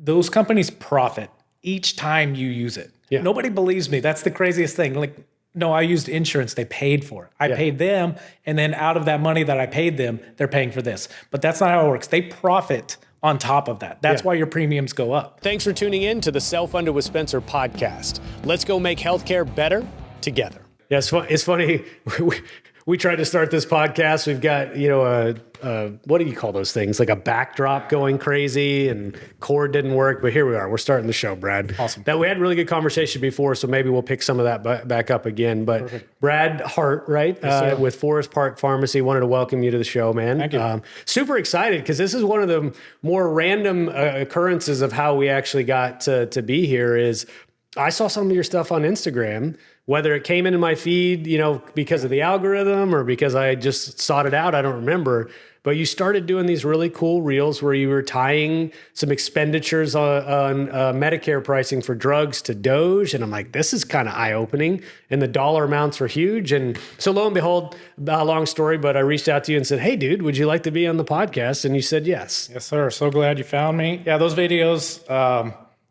those companies profit each time you use it. Yeah. Nobody believes me. That's the craziest thing. Like, no, I used insurance. They paid for it. I paid them. And then out of that money that I paid them, they're paying for this. But that's not how it works. They profit on top of that. That's why your premiums go up. Thanks for tuning in to the Self-Funded with Spencer podcast. Let's go make healthcare better together. Yeah, it's funny. We tried to start this podcast. We've got, what do you call those things? Like a backdrop going crazy, and cord didn't work. But here we are. We're starting the show, Brad. Awesome. That we had really good conversation before, so maybe we'll pick some of that back up again. But perfect. Brad Hart, right, with Forest Park Pharmacy, wanted to welcome you to the show, man. Thank you. Super excited because this is one of the more random occurrences of how we actually got to be here. Is I saw some of your stuff on Instagram. Whether it came into my feed, because of the algorithm or because I just sought it out, I don't remember. But you started doing these really cool reels where you were tying some expenditures on Medicare pricing for drugs to Doge. And I'm like, this is kind of eye-opening. And the dollar amounts are huge. And so lo and behold, long story, but I reached out to you and said, hey, dude, would you like to be on the podcast? And you said yes. Yes, sir. So glad you found me. Yeah, those videos,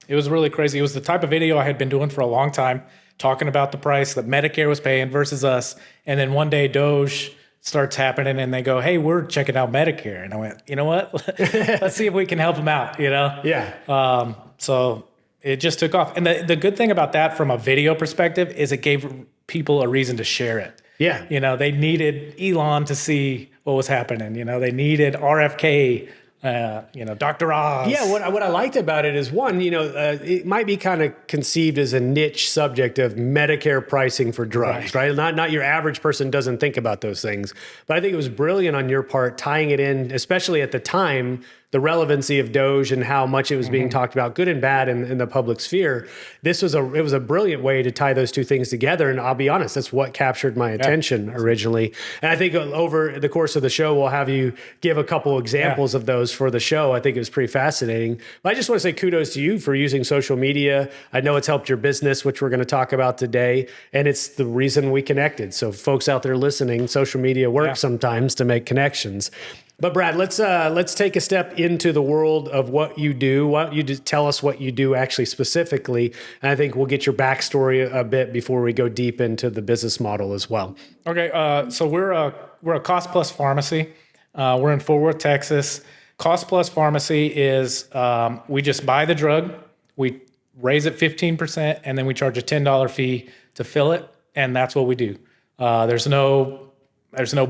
it was really crazy. It was the type of video I had been doing for a long time, talking about the price that Medicare was paying versus us. And then one day Doge starts happening and they go, hey, we're checking out Medicare. And I went, you know what? Let's see if we can help them out, Yeah. So it just took off. And the good thing about that from a video perspective is it gave people a reason to share it. Yeah. They needed Elon to see what was happening. They needed RFK, Dr. Oz. Yeah, what I liked about it is one, it might be kind of conceived as a niche subject of Medicare pricing for drugs, right? Not your average person doesn't think about those things. But I think it was brilliant on your part, tying it in, especially at the time, the relevancy of Doge and how much it was being talked about, good and bad in the public sphere. It was a brilliant way to tie those two things together. And I'll be honest, that's what captured my attention originally. And I think over the course of the show, we'll have you give a couple examples of those for the show. I think it was pretty fascinating. But I just want to say kudos to you for using social media. I know it's helped your business, which we're going to talk about today. And it's the reason we connected. So folks out there listening, social media works sometimes to make connections. But Brad, let's take a step into the world of what you do. Why don't you just tell us what you do actually specifically? And I think we'll get your backstory a bit before we go deep into the business model as well. Okay, so we're a cost plus pharmacy. We're in Fort Worth, Texas. Cost plus pharmacy is we just buy the drug, we raise it 15%, and then we charge a $10 fee to fill it, and that's what we do. There's no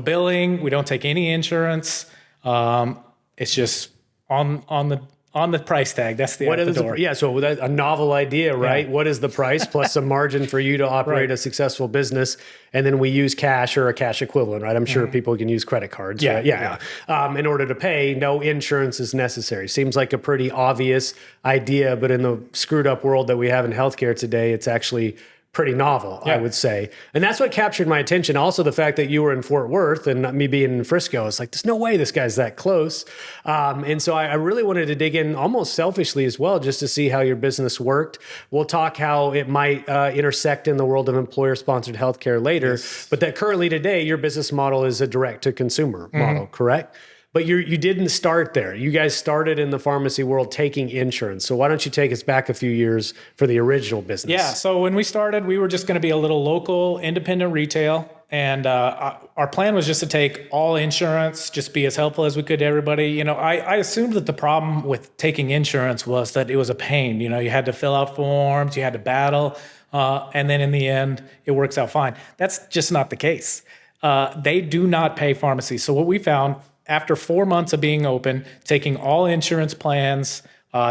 billing. We don't take any insurance. It's just on the price tag. That's the door. So that's a novel idea, right? Yeah. What is the price plus some margin for you to operate a successful business? And then we use cash or a cash equivalent, right? I'm sure people can use credit cards. Yeah. Right? Yeah. In order to pay, no insurance is necessary. Seems like a pretty obvious idea, but in the screwed up world that we have in healthcare today, it's actually pretty novel, I would say. And that's what captured my attention. Also, the fact that you were in Fort Worth and me being in Frisco, it's like, there's no way this guy's that close. And so I really wanted to dig in almost selfishly as well, just to see how your business worked. We'll talk how it might intersect in the world of employer-sponsored healthcare later. Yes. But that currently today, your business model is a direct-to-consumer model, correct? But you didn't start there. You guys started in the pharmacy world taking insurance. So why don't you take us back a few years for the original business? Yeah, so when we started, we were just going to be a little local independent retail. And our plan was just to take all insurance, just be as helpful as we could to everybody. I assumed that the problem with taking insurance was that it was a pain. You had to fill out forms, you had to battle. And then in the end, it works out fine. That's just not the case. They do not pay pharmacy. So what we found, after 4 months of being open, taking all insurance plans,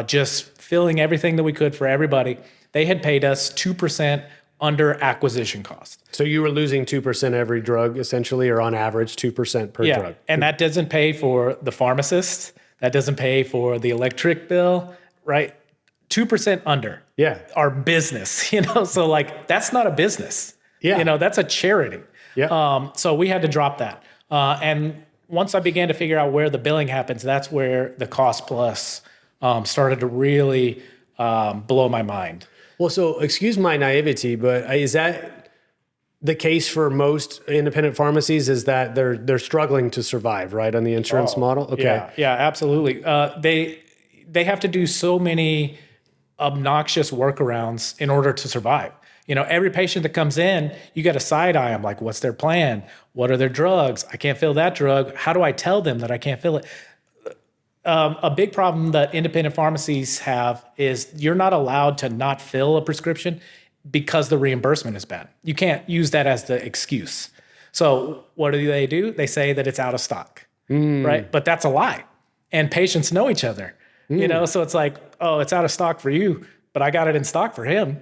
just filling everything that we could for everybody, they had paid us 2% under acquisition cost. So you were losing 2% every drug, essentially, or on average 2% per drug. And that doesn't pay for the pharmacist. That doesn't pay for the electric bill, right? 2% under our business, So that's not a business. Yeah. That's a charity. Yeah. So we had to drop that. And once I began to figure out where the billing happens, that's where the cost plus started to really blow my mind. Well, so excuse my naivety, but is that the case for most independent pharmacies? Is that they're struggling to survive, right, on the insurance model? Okay. Yeah, absolutely. they have to do so many obnoxious workarounds in order to survive. Every patient that comes in, you got to side eye them, like, what's their plan? What are their drugs? I can't fill that drug. How do I tell them that I can't fill it? A big problem that independent pharmacies have is you're not allowed to not fill a prescription because the reimbursement is bad. You can't use that as the excuse. So what do? They say that it's out of stock, right? But that's a lie. And patients know each other, so it's like, oh, it's out of stock for you, but I got it in stock for him.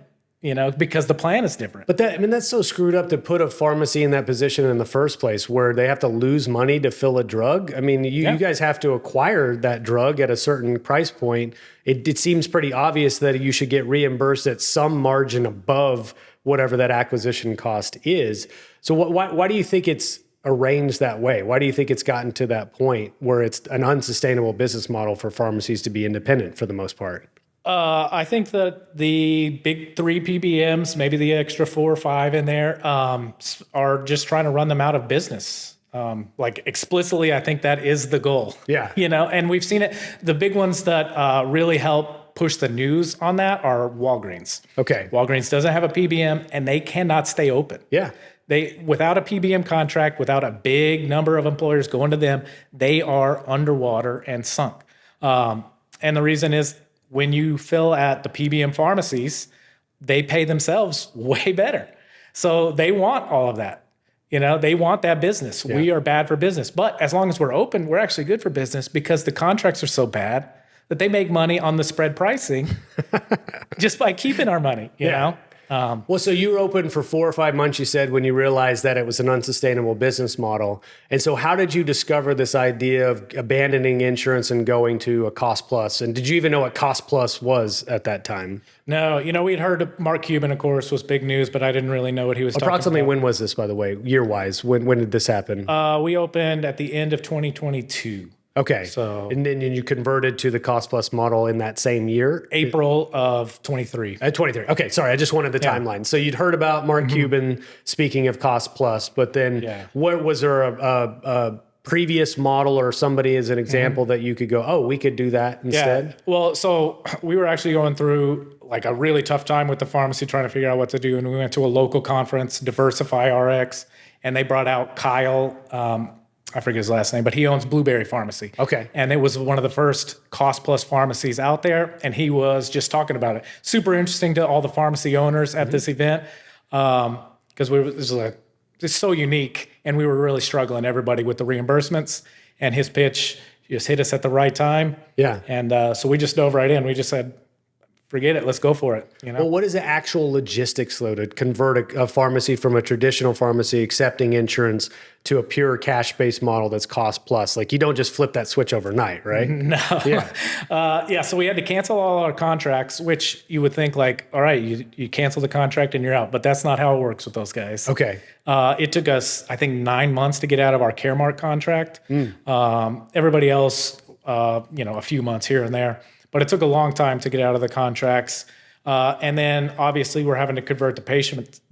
Because the plan is different. But that's so screwed up to put a pharmacy in that position in the first place where they have to lose money to fill a drug. I mean, you guys have to acquire that drug at a certain price point. It seems pretty obvious that you should get reimbursed at some margin above whatever that acquisition cost is. So why do you think it's arranged that way? Why do you think it's gotten to that point where it's an unsustainable business model for pharmacies to be independent for the most part? I think that the big 3 PBMs, maybe the extra 4 or 5 in there, are just trying to run them out of business. Like explicitly, I think that is the goal. Yeah. And we've seen it. The big ones that really help push the news on that are Walgreens. Okay. Walgreens doesn't have a PBM and they cannot stay open. Yeah. Without a PBM contract, without a big number of employers going to them, they are underwater and sunk. And the reason is, when you fill at the PBM pharmacies, they pay themselves way better. So they want all of that. They want that business. Yeah. We are bad for business. But as long as we're open, we're actually good for business because the contracts are so bad that they make money on the spread pricing just by keeping our money, you know? Well, so you were open for 4 or 5 months, you said, when you realized that it was an unsustainable business model. And so how did you discover this idea of abandoning insurance and going to a cost plus? And did you even know what cost plus was at that time? No, we'd heard of Mark Cuban, of course, was big news, but I didn't really know what he was talking about. Approximately when was this, by the way, year-wise? When did this happen? We opened at the end of 2022. Okay. So, and then you converted to the cost plus model in that same year? April of 23. 23. Okay. Sorry. I just wanted the timeline. So you'd heard about Mark Cuban speaking of cost plus, but then what was there a previous model or somebody as an example that you could go, oh, we could do that instead? Yeah. Well, so we were actually going through like a really tough time with the pharmacy trying to figure out what to do. And we went to a local conference, Diversify RX, and they brought out Kyle, I forget his last name, but he owns Blueberry Pharmacy. Okay. And it was one of the first cost plus pharmacies out there. And he was just talking about it. Super interesting to all the pharmacy owners at this event. Because it's so unique. And we were really struggling, everybody, with the reimbursements. And his pitch just hit us at the right time. Yeah. And so we just dove right in. We just said, forget it. Let's go for it. Well, what is the actual logistics, though, to convert a pharmacy from a traditional pharmacy accepting insurance to a pure cash-based model that's cost plus? Like, you don't just flip that switch overnight, right? No. Yeah. So we had to cancel all our contracts, which you would think like, all right, you cancel the contract and you're out. But that's not how it works with those guys. Okay. It took us, I think, 9 months to get out of our Caremark contract. Everybody else, a few months here and there. But it took a long time to get out of the contracts. And then obviously we're having to convert the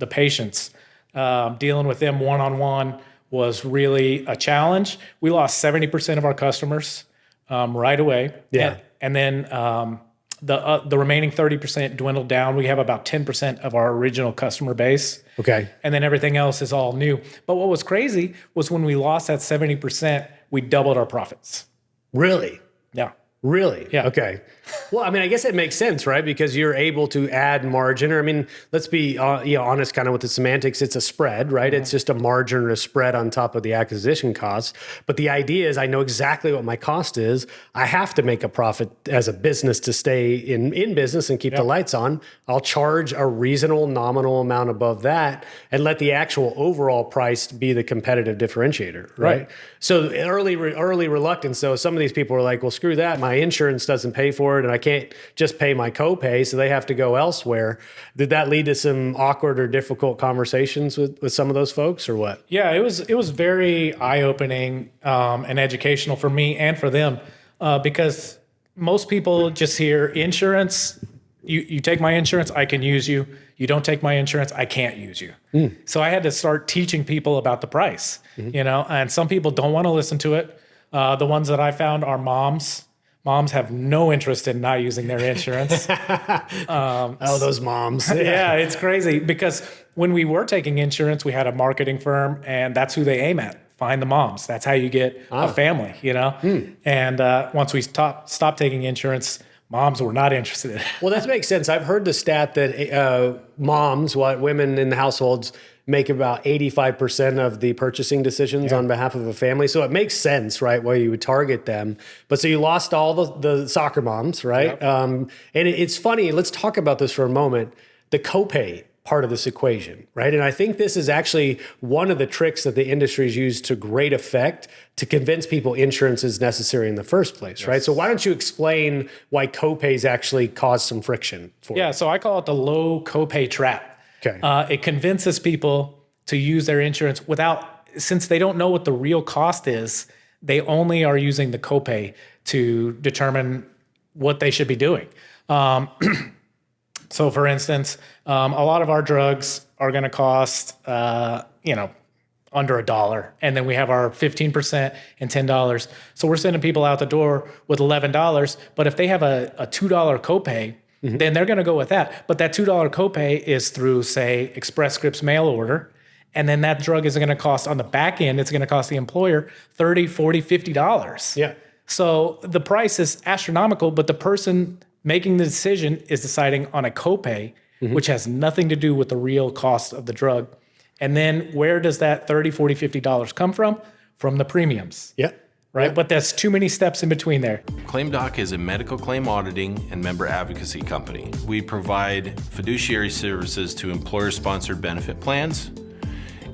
patients. Dealing with them one-on-one was really a challenge. We lost 70% of our customers right away. Yeah. And then the remaining 30% dwindled down. We have about 10% of our original customer base. Okay. And then everything else is all new. But what was crazy was when we lost that 70%, we doubled our profits. Really? Yeah. Really? Yeah. Okay. Well, I mean, I guess it makes sense, right? Because you're able to add margin. Or, I mean, let's be honest kind of with the semantics. It's a spread, right? It's just a margin or a spread on top of the acquisition costs. But the idea is I know exactly what my cost is. I have to make a profit as a business to stay in business and keep the lights on. I'll charge a reasonable nominal amount above that and let the actual overall price be the competitive differentiator, right? So early reluctance. So some of these people are like, well, screw that. My insurance doesn't pay for it and I can't just pay my copay, so they have to go elsewhere. Did that lead to some awkward or difficult conversations with some of those folks or what? Yeah, it was very eye-opening and educational for me and for them because most people just hear insurance. You take my insurance, I can use you. You don't take my insurance, I can't use you. So I had to start teaching people about the price, and some people don't want to listen to it. The ones that I found are moms Moms have no interest in not using their insurance. Oh, those moms. Yeah, it's crazy because when we were taking insurance, we had a marketing firm, and that's who they aim at. Find the moms. That's how you get a family, And once we stopped taking insurance, moms were not interested in it. Well, that makes sense. I've heard the stat that moms, women in the households, make about 85% of the purchasing decisions on behalf of a family. So it makes sense, right, why you would target them. But so you lost all the soccer moms, right? Yep. And it's funny. Let's talk about this for a moment. The copay part of this equation, right? And I think this is actually one of the tricks that the industry's used to great effect to convince people insurance is necessary in the first place, right? So why don't you explain why copays actually cause some friction for you? So I call it the low copay trap. Okay. It convinces people to use their insurance since they don't know what the real cost is, they only are using the copay to determine what they should be doing. So for instance, a lot of our drugs are going to cost, under $1. And then we have our 15% and $10. So we're sending people out the door with $11. But if they have a $2 copay, then they're going to go with that. But that $2 copay is through, say, Express Scripts mail order. And then that drug is going to cost on the back end, it's going to cost the employer $30, $40, $50. Yeah. So the price is astronomical, but the person making the decision is deciding on a copay, which has nothing to do with the real cost of the drug. And then where does that $30, $40, $50 come from? From the premiums. Yeah. Right? Yeah. But there's too many steps in between there. ClaimDoc is a medical claim auditing and member advocacy company. We provide fiduciary services to employer-sponsored benefit plans,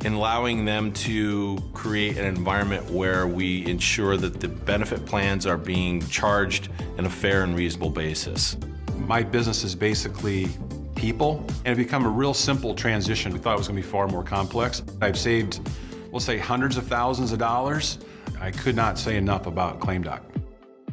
and allowing them to create an environment where we ensure that the benefit plans are being charged on a fair and reasonable basis. My business is basically people, and it become a real simple transition. We thought it was going to be far more complex. I've saved, we'll say, hundreds of thousands of dollars. I could not say enough about ClaimDoc.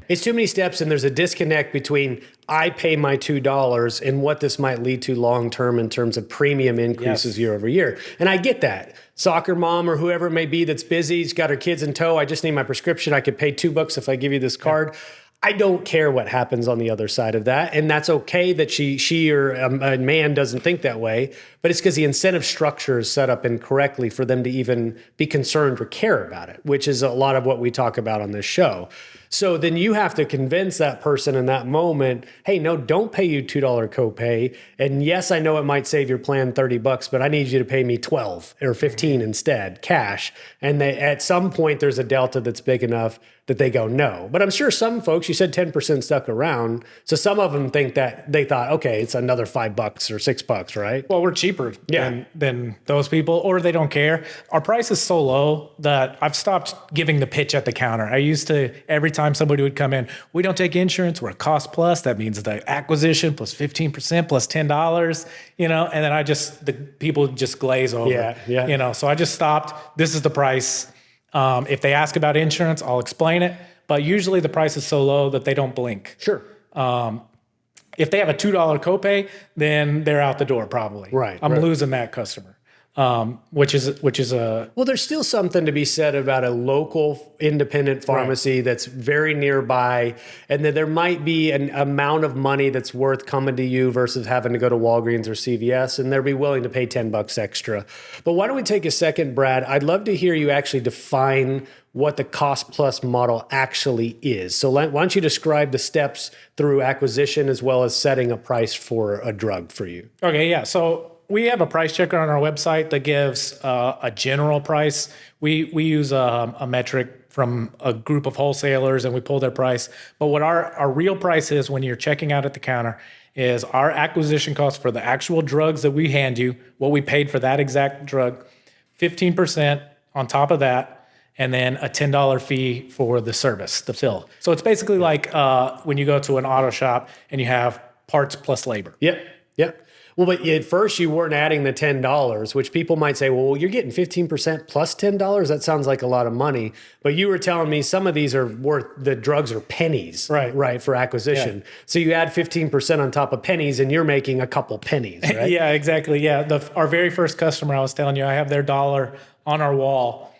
It's too many steps, and there's a disconnect between I pay my $2 and what this might lead to long-term in terms of premium increases year over year. And I get that. Soccer mom or whoever it may be that's busy, has got her kids in tow, I just need my prescription. I could pay $2 if I give you this card. I don't care what happens on the other side of that. And that's okay that she or a man doesn't think that way, but it's because the incentive structure is set up incorrectly for them to even be concerned or care about it, which is a lot of what we talk about on this show. So then you have to convince that person in that moment, hey, no, don't pay you $2 copay. And yes, I know it might save your plan $30, but I need you to pay me 12 or 15 instead, cash. And at some point, there's a delta that's big enough that they go, no. But I'm sure some folks, you said 10% stuck around. So some of them think that they thought, okay, it's another $5 or $6, right? Well, we're cheaper than those people, or they don't care. Our price is so low that I've stopped giving the pitch at the counter. I used to, every time somebody would come in, we don't take insurance, we're a cost plus. That means the acquisition plus 15% plus $10, and then the people just glaze over. Yeah. So I just stopped. This is the price. If they ask about insurance, I'll explain it. But usually the price is so low that they don't blink. Sure. If they have a $2 copay, then they're out the door probably. Right. I'm losing that customer, which is a... Well, there's still something to be said about a local independent pharmacy that's very nearby, and that there might be an amount of money that's worth coming to you versus having to go to Walgreens or CVS, and they'll be willing to pay $10 extra. But why don't we take a second, Brad? I'd love to hear you actually define what the cost plus model actually is. So why don't you describe the steps through acquisition as well as setting a price for a drug for you? Okay, yeah. So we have a price checker on our website that gives a general price. We use a metric from a group of wholesalers and we pull their price. But what our real price is when you're checking out at the counter is our acquisition cost for the actual drugs that we hand you, what we paid for that exact drug, 15% on top of that, and then a $10 fee for the service, the fill. So it's basically like when you go to an auto shop and you have parts plus labor. Yep. Well, but at first you weren't adding the $10, which people might say, well, you're getting 15% plus $10. That sounds like a lot of money. But you were telling me some of these are the drugs are pennies, right, for acquisition. Yeah. So you add 15% on top of pennies and you're making a couple pennies, right? Yeah, exactly. Yeah. Our very first customer, I was telling you, I have their dollar on our wall.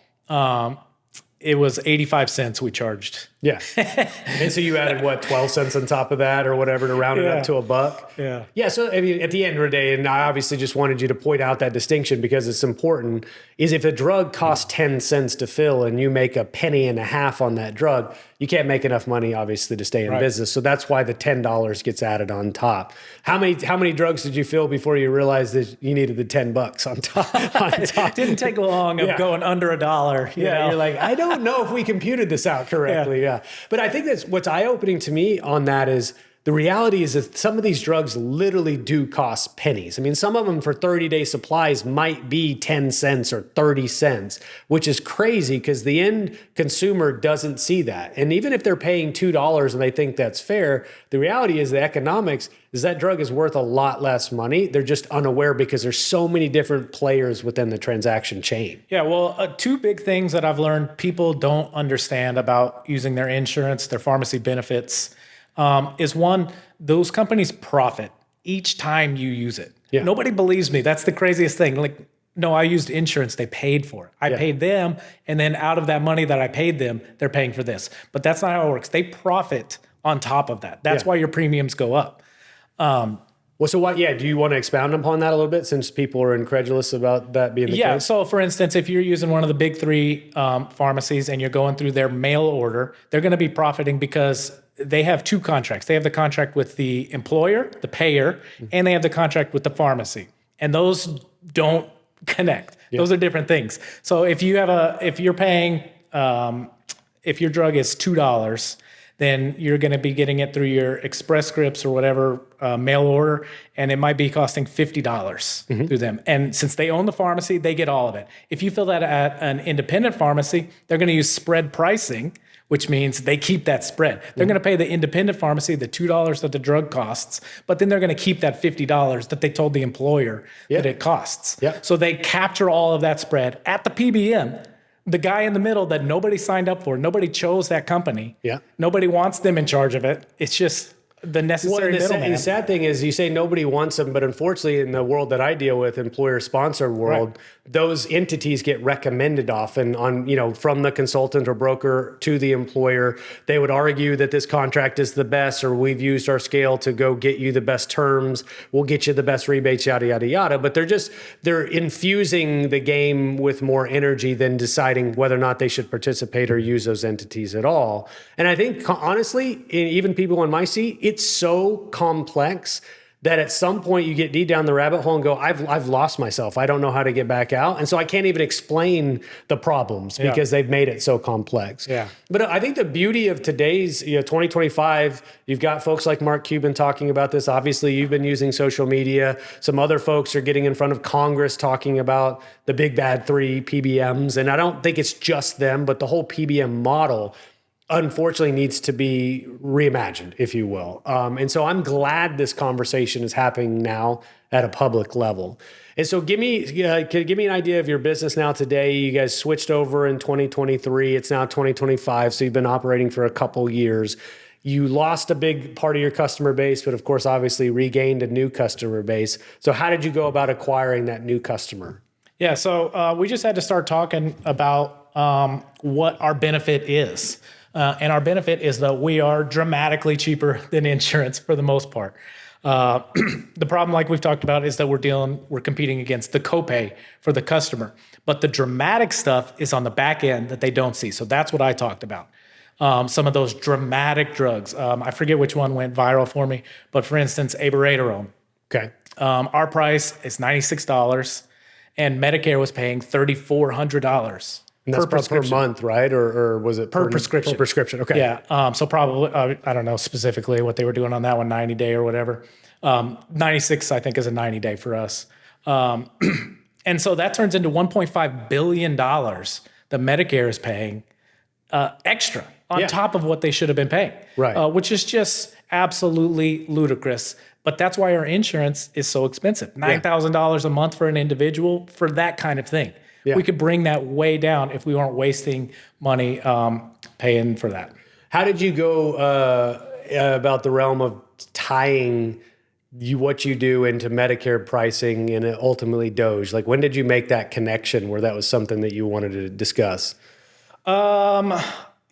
It was 85 cents we charged. Yeah. And so you added what, 12 cents on top of that or whatever to round it up to $1? Yeah. Yeah. So I mean, at the end of the day, and I obviously just wanted you to point out that distinction because it's important, is if a drug costs 10 cents to fill and you make a penny and a half on that drug, you can't make enough money, obviously, to stay in business. So that's why the $10 gets added on top. How many drugs did you fill before you realized that you needed the $10 on top? It didn't take long of going under $1. You know? You're like, I don't know if we computed this out correctly. Yeah. But I think that's what's eye-opening to me on that is the reality is that some of these drugs literally do cost pennies. I mean, some of them for 30-day supplies might be 10 cents or 30 cents, which is crazy because the end consumer doesn't see that. And even if they're paying $2 and they think that's fair, the reality is the economics is that drug is worth a lot less money. They're just unaware because there's so many different players within the transaction chain. Yeah, well, two big things that I've learned people don't understand about using their insurance, their pharmacy benefits, is one, those companies profit each time you use it. Yeah. Nobody believes me. That's the craziest thing. Like, no, I used insurance. They paid for it. I paid them. And then out of that money that I paid them, they're paying for this. But that's not how it works. They profit on top of that. That's why your premiums go up. Well, so what? Yeah, do you want to expound upon that a little bit since people are incredulous about that being the case? So for instance, if you're using one of the big three pharmacies and you're going through their mail order, they're going to be profiting because they have two contracts. They have the contract with the employer, the payer, and they have the contract with the pharmacy. And those don't connect. Those are different things. So if you're paying, if your drug is $2, then you're going to be getting it through your Express Scripts or whatever mail order, and it might be costing $50 through them. And since they own the pharmacy, they get all of it. If you fill that at an independent pharmacy, they're going to use spread pricing, which means they keep that spread. They're going to pay the independent pharmacy the $2 that the drug costs, but then they're going to keep that $50 that they told the employer that it costs. So they capture all of that spread at the PBM. The guy in the middle that nobody signed up for, nobody chose that company. Nobody wants them in charge of it. It's just the necessary middleman. The sad thing is you say nobody wants them, but unfortunately in the world that I deal with, employer-sponsored world, those entities get recommended often on, from the consultant or broker to the employer. They would argue that this contract is the best, or we've used our scale to go get you the best terms. We'll get you the best rebates, yada, yada, yada. But they're infusing the game with more energy than deciding whether or not they should participate or use those entities at all. And I think honestly, even people in my seat, it's so complex that at some point you get deep down the rabbit hole and go, I've lost myself. I don't know how to get back out. And so I can't even explain the problems because they've made it so complex. But I think the beauty of today's 2025, you've got folks like Mark Cuban talking about this. Obviously, you've been using social media. Some other folks are getting in front of Congress talking about the big bad three PBMs. And I don't think it's just them, but the whole PBM model unfortunately needs to be reimagined, if you will. And so I'm glad this conversation is happening now at a public level. And so give me an idea of your business now today. You guys switched over in 2023. It's now 2025. So you've been operating for a couple years. You lost a big part of your customer base, but of course, obviously regained a new customer base. So how did you go about acquiring that new customer? Yeah, so we just had to start talking about what our benefit is. And our benefit is that we are dramatically cheaper than insurance for the most part. The problem, like we've talked about, is that we're competing against the copay for the customer. But the dramatic stuff is on the back end that they don't see. So that's what I talked about. Some of those dramatic drugs. I forget which one went viral for me, but for instance, abiraterone. Okay. Our price is $96, and Medicare was paying $3,400. And that's per month, right? Or was it per prescription? Per prescription, okay. Yeah, so probably, I don't know specifically what they were doing on that one, 90-day or whatever. 96, I think, is a 90-day for us. And so that turns into $1.5 billion that Medicare is paying extra on top of what they should have been paying, which is just absolutely ludicrous. But that's why our insurance is so expensive, $9,000 a month for an individual for that kind of thing. We could bring that way down if we weren't wasting money paying for that. How did you go about the realm of tying what you do into Medicare pricing and ultimately Doge? Like, when did you make that connection where that was something that you wanted to discuss?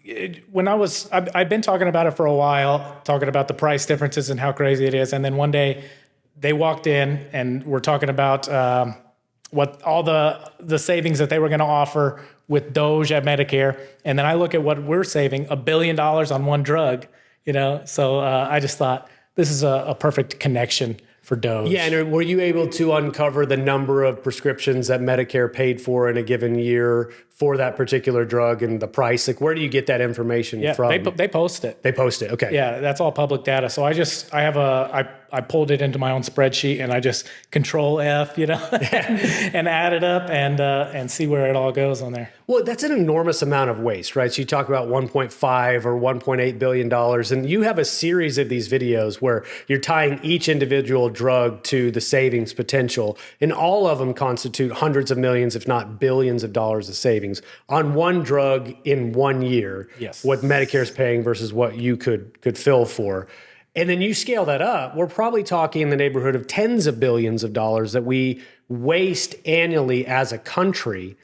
I've been talking about it for a while, talking about the price differences and how crazy it is. And then one day they walked in and we're talking about what all the savings that they were going to offer with Doge at Medicare. And then I look at what we're saving, $1 billion on one drug, So I just thought this is a perfect connection for Doge. Yeah, and were you able to uncover the number of prescriptions that Medicare paid for in a given year for that particular drug and the price? Like, where do you get that information from? They post it. They post it. Okay. Yeah, that's all public data. So I pulled it into my own spreadsheet and I just control F, and add it up and see where it all goes on there. Well, that's an enormous amount of waste, right? So you talk about 1.5 or 1.8 billion dollars, and you have a series of these videos where you're tying each individual drug to the savings potential, and all of them constitute hundreds of millions, if not billions of dollars of savings on one drug in 1 year. Yes. What Medicare is paying versus what you could fill for. And then you scale that up, we're probably talking in the neighborhood of tens of billions of dollars that we waste annually as a country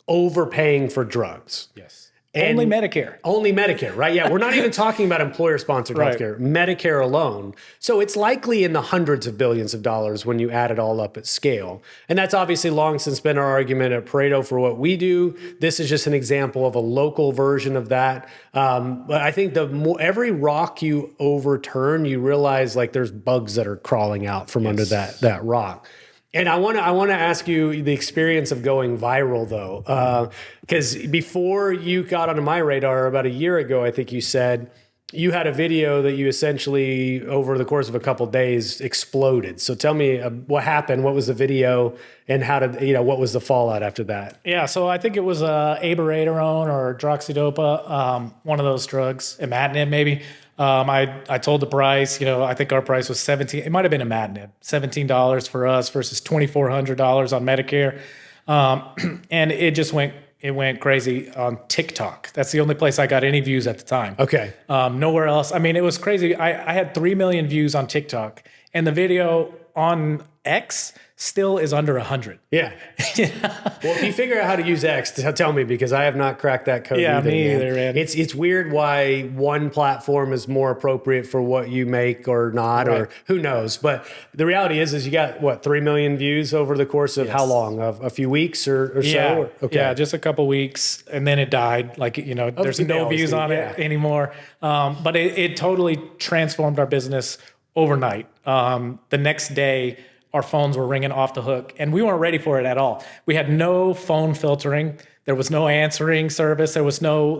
overpaying for drugs. Yes. Only Medicare. Only Medicare, right? Yeah, we're not even talking about employer-sponsored Right. healthcare, Medicare alone. So it's likely in the hundreds of billions of dollars when you add it all up at scale. And that's obviously long since been our argument at Pareto for what we do. This is just an example of a local version of that. But I think every rock you overturn, you realize like there's bugs that are crawling out from under that rock. And I want to ask you the experience of going viral, though, because before you got onto my radar about a year ago, I think you said you had a video that you essentially, over the course of a couple of days, exploded. So tell me what happened, what was the video, and what was the fallout after that? Yeah, so I think it was abiraterone or droxidopa, one of those drugs, imatinib maybe. I told the price, I think our price was $17. It might have been imatinib, $17 for us versus $2,400 on Medicare. And it went crazy on TikTok. That's the only place I got any views at the time. Okay. Nowhere else. I mean, it was crazy. I had 3 million views on TikTok, and the video on X still is under 100. Yeah. Well, if you figure out how to use X, tell me, because I have not cracked that code. Yeah, either, me either, man. It's weird why one platform is more appropriate for what you make or not, Right. or who knows. But the reality is you got 3 million views over the course of how long? A few weeks or so? Okay. Yeah, just a couple weeks, and then it died. Like, there's they no always views do, on it anymore. But it totally transformed our business overnight. The next day, our phones were ringing off the hook, and we weren't ready for it at all. We had no phone filtering. There was no answering service. There was no,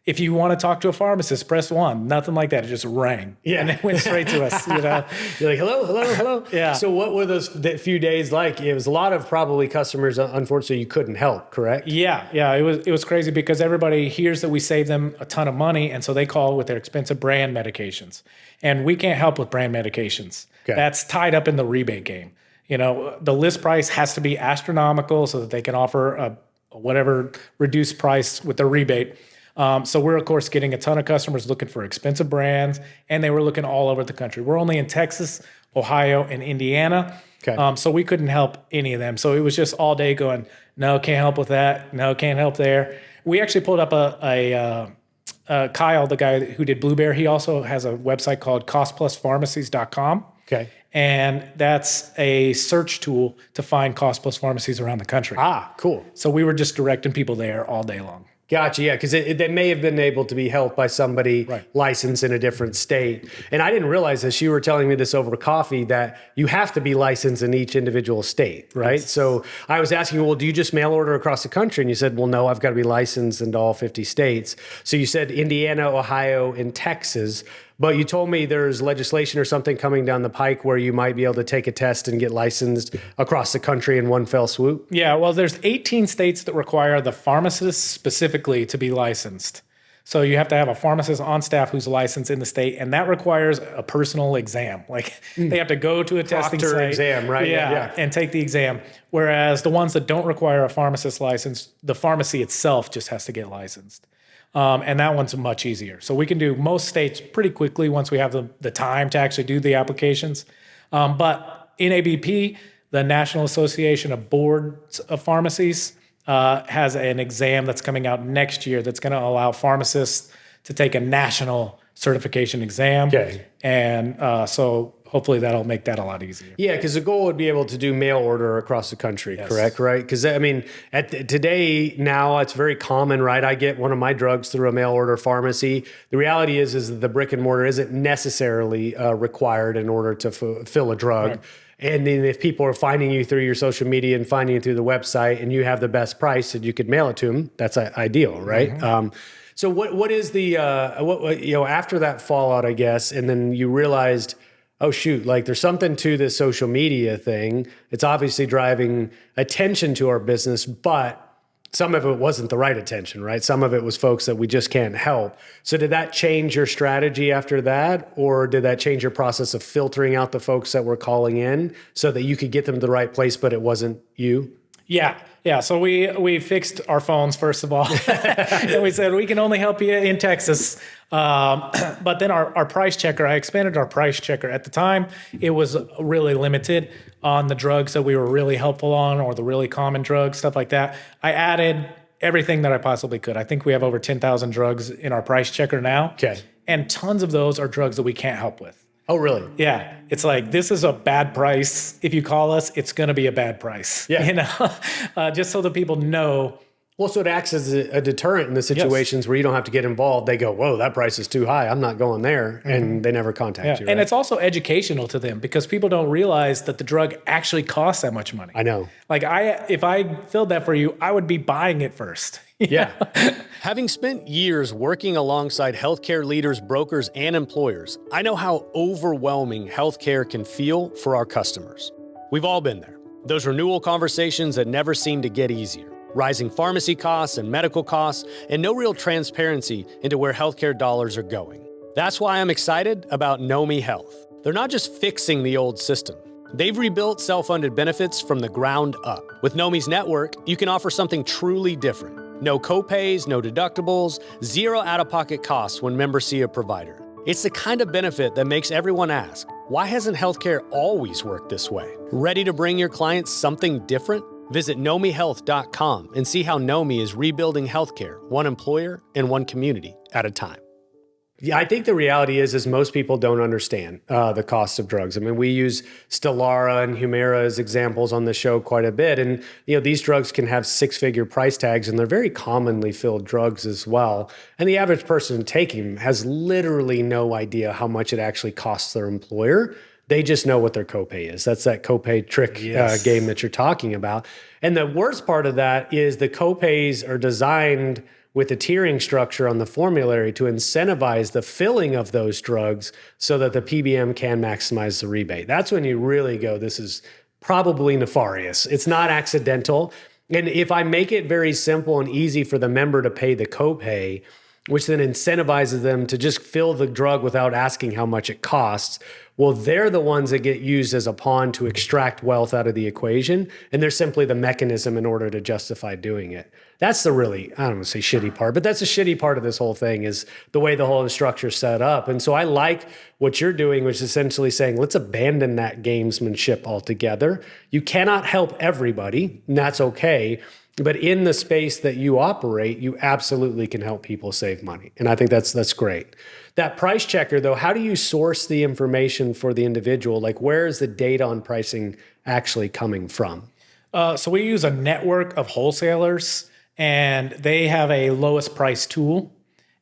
if you want to talk to a pharmacist, press 1. Nothing like that. It just rang. Yeah. And it went straight to us, You're like, hello. Yeah. So what were those few days like? It was a lot of probably customers, unfortunately, you couldn't help, correct? Yeah. It was crazy because everybody hears that we save them a ton of money, and so they call with their expensive brand medications. And we can't help with brand medications. Okay. That's tied up in the rebate game. The list price has to be astronomical so that they can offer a whatever reduced price with the rebate. So we're, of course, getting a ton of customers looking for expensive brands, and they were looking all over the country. We're only in Texas, Ohio, and Indiana. Okay. So we couldn't help any of them. So it was just all day going, no, can't help with that. No, can't help there. We actually pulled up Kyle, the guy who did Blueberry. He also has a website called costpluspharmacies.com. Okay. And that's a search tool to find cost plus pharmacies around the country. Ah, cool. So we were just directing people there all day long. Gotcha. Yeah, because they may have been able to be helped by somebody Right. licensed in a different state. And I didn't realize this. You were telling me this over coffee that you have to be licensed in each individual state, right? Yes. So I was asking you, well, do you just mail order across the country? And you said, well, no, I've got to be licensed into all 50 states. So you said Indiana, Ohio, and Texas. But you told me there's legislation or something coming down the pike where you might be able to take a test and get licensed across the country in one fell swoop. Yeah, well, there's 18 states that require the pharmacist specifically to be licensed. So you have to have a pharmacist on staff who's licensed in the state, and that requires a personal exam. Like they have to go to a testing Proctor site. exam, right? Yeah, and take the exam. Whereas the ones that don't require a pharmacist license, the pharmacy itself just has to get licensed. And that one's much easier. So we can do most states pretty quickly once we have the time to actually do the applications. But NABP, the National Association of Boards of Pharmacies, has an exam that's coming out next year that's going to allow pharmacists to take a national certification exam. Okay. And so hopefully that'll make that a lot easier. Yeah, because the goal would be able to do mail order across the country, correct? Right? Because I mean, today now it's very common, right? I get one of my drugs through a mail order pharmacy. The reality is that the brick and mortar isn't necessarily required in order to fill a drug. Right. And then if people are finding you through your social media and finding you through the website, and you have the best price and you could mail it to them, that's ideal, right? Mm-hmm. So what is the after that fallout, I guess, and then you realized, oh shoot, like there's something to this social media thing. It's obviously driving attention to our business, but some of it wasn't the right attention, right? Some of it was folks that we just can't help. So did that change your strategy after that? Or did that change your process of filtering out the folks that were calling in so that you could get them to the right place, but it wasn't you? Yeah. So we fixed our phones, first of all. And we said, we can only help you in Texas. But then our price checker, I expanded our price checker. At the time, it was really limited on the drugs that we were really helpful on, or the really common drugs, stuff like that. I added everything that I possibly could. I think we have over 10,000 drugs in our price checker now. Okay. And tons of those are drugs that we can't help with. Oh, really? Yeah. It's like, this is a bad price. If you call us, it's going to be a bad price. Yeah. Just so that people know. Well, so it acts as a deterrent in the situations where you don't have to get involved. They go, whoa, that price is too high. I'm not going there. Mm-hmm. And they never contact you. Right? And it's also educational to them, because people don't realize that the drug actually costs that much money. I know. Like if I filled that for you, I would be buying it first. Yeah. Having spent years working alongside healthcare leaders, brokers, and employers, I know how overwhelming healthcare can feel for our customers. We've all been there. Those renewal conversations that never seem to get easier. Rising pharmacy costs and medical costs, and no real transparency into where healthcare dollars are going. That's why I'm excited about Nomi Health. They're not just fixing the old system. They've rebuilt self-funded benefits from the ground up. With Nomi's network, you can offer something truly different. No copays, no deductibles, zero out-of-pocket costs when members see a provider. It's the kind of benefit that makes everyone ask, why hasn't healthcare always worked this way? Ready to bring your clients something different? Visit nomihealth.com and see how Nomi is rebuilding healthcare, one employer and one community at a time. Yeah, I think the reality is most people don't understand the cost of drugs. I mean, we use Stelara and Humira as examples on the show quite a bit. And, these drugs can have six-figure price tags, and they're very commonly filled drugs as well. And the average person taking them has literally no idea how much it actually costs their employer. They just know what their copay is. That's that copay trick game that you're talking about. And the worst part of that is the copays are designed with the tiering structure on the formulary to incentivize the filling of those drugs so that the PBM can maximize the rebate. That's when you really go, this is probably nefarious. It's not accidental. And if I make it very simple and easy for the member to pay the copay, which then incentivizes them to just fill the drug without asking how much it costs, well, they're the ones that get used as a pawn to extract wealth out of the equation, and they're simply the mechanism in order to justify doing it. That's the really, I don't want to say shitty part, but that's the shitty part of this whole thing, is the way the whole structure is set up. And so I like what you're doing, which is essentially saying, let's abandon that gamesmanship altogether. You cannot help everybody, and that's okay. But in the space that you operate, you absolutely can help people save money. And I think that's great. That price checker, though, how do you source the information for the individual? Like, where is the data on pricing actually coming from? So we use a network of wholesalers, and they have a lowest price tool.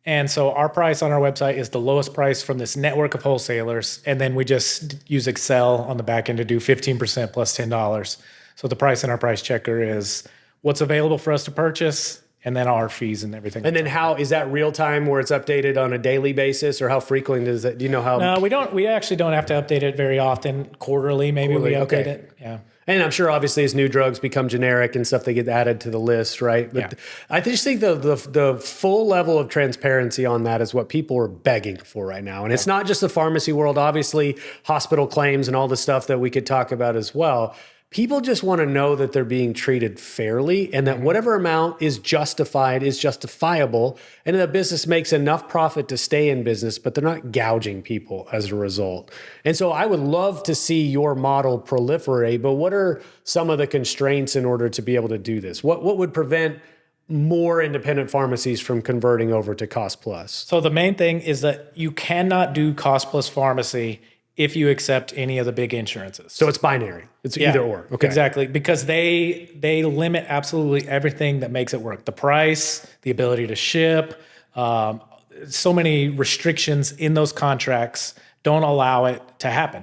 And so our price on our website is the lowest price from this network of wholesalers. And then we just use Excel on the back end to do 15% plus $10. So the price in our price checker is what's available for us to purchase, and then our fees and everything. And then how is that real time, where it's updated on a daily basis, or how frequently does it? Do you know how? No, we don't. We actually don't have to update it very often. Quarterly, maybe we update it. Yeah. And I'm sure, obviously, as new drugs become generic and stuff, they get added to the list, right? But I just think the full level of transparency on that is what people are begging for right now. And it's not just the pharmacy world, obviously, hospital claims and all the stuff that we could talk about as well. people just want to know that they're being treated fairly and that whatever amount is justified is justifiable, and the business makes enough profit to stay in business, but they're not gouging people as a result. And so I would love to see your model proliferate, but what are some of the constraints in order to be able to do this? What would prevent more independent pharmacies from converting over to cost plus? So the main thing is that you cannot do cost plus pharmacy if you accept any of the big insurances. So it's binary. It's either or. Okay. Exactly. Because they limit absolutely everything that makes it work. The price, the ability to ship, so many restrictions in those contracts don't allow it to happen.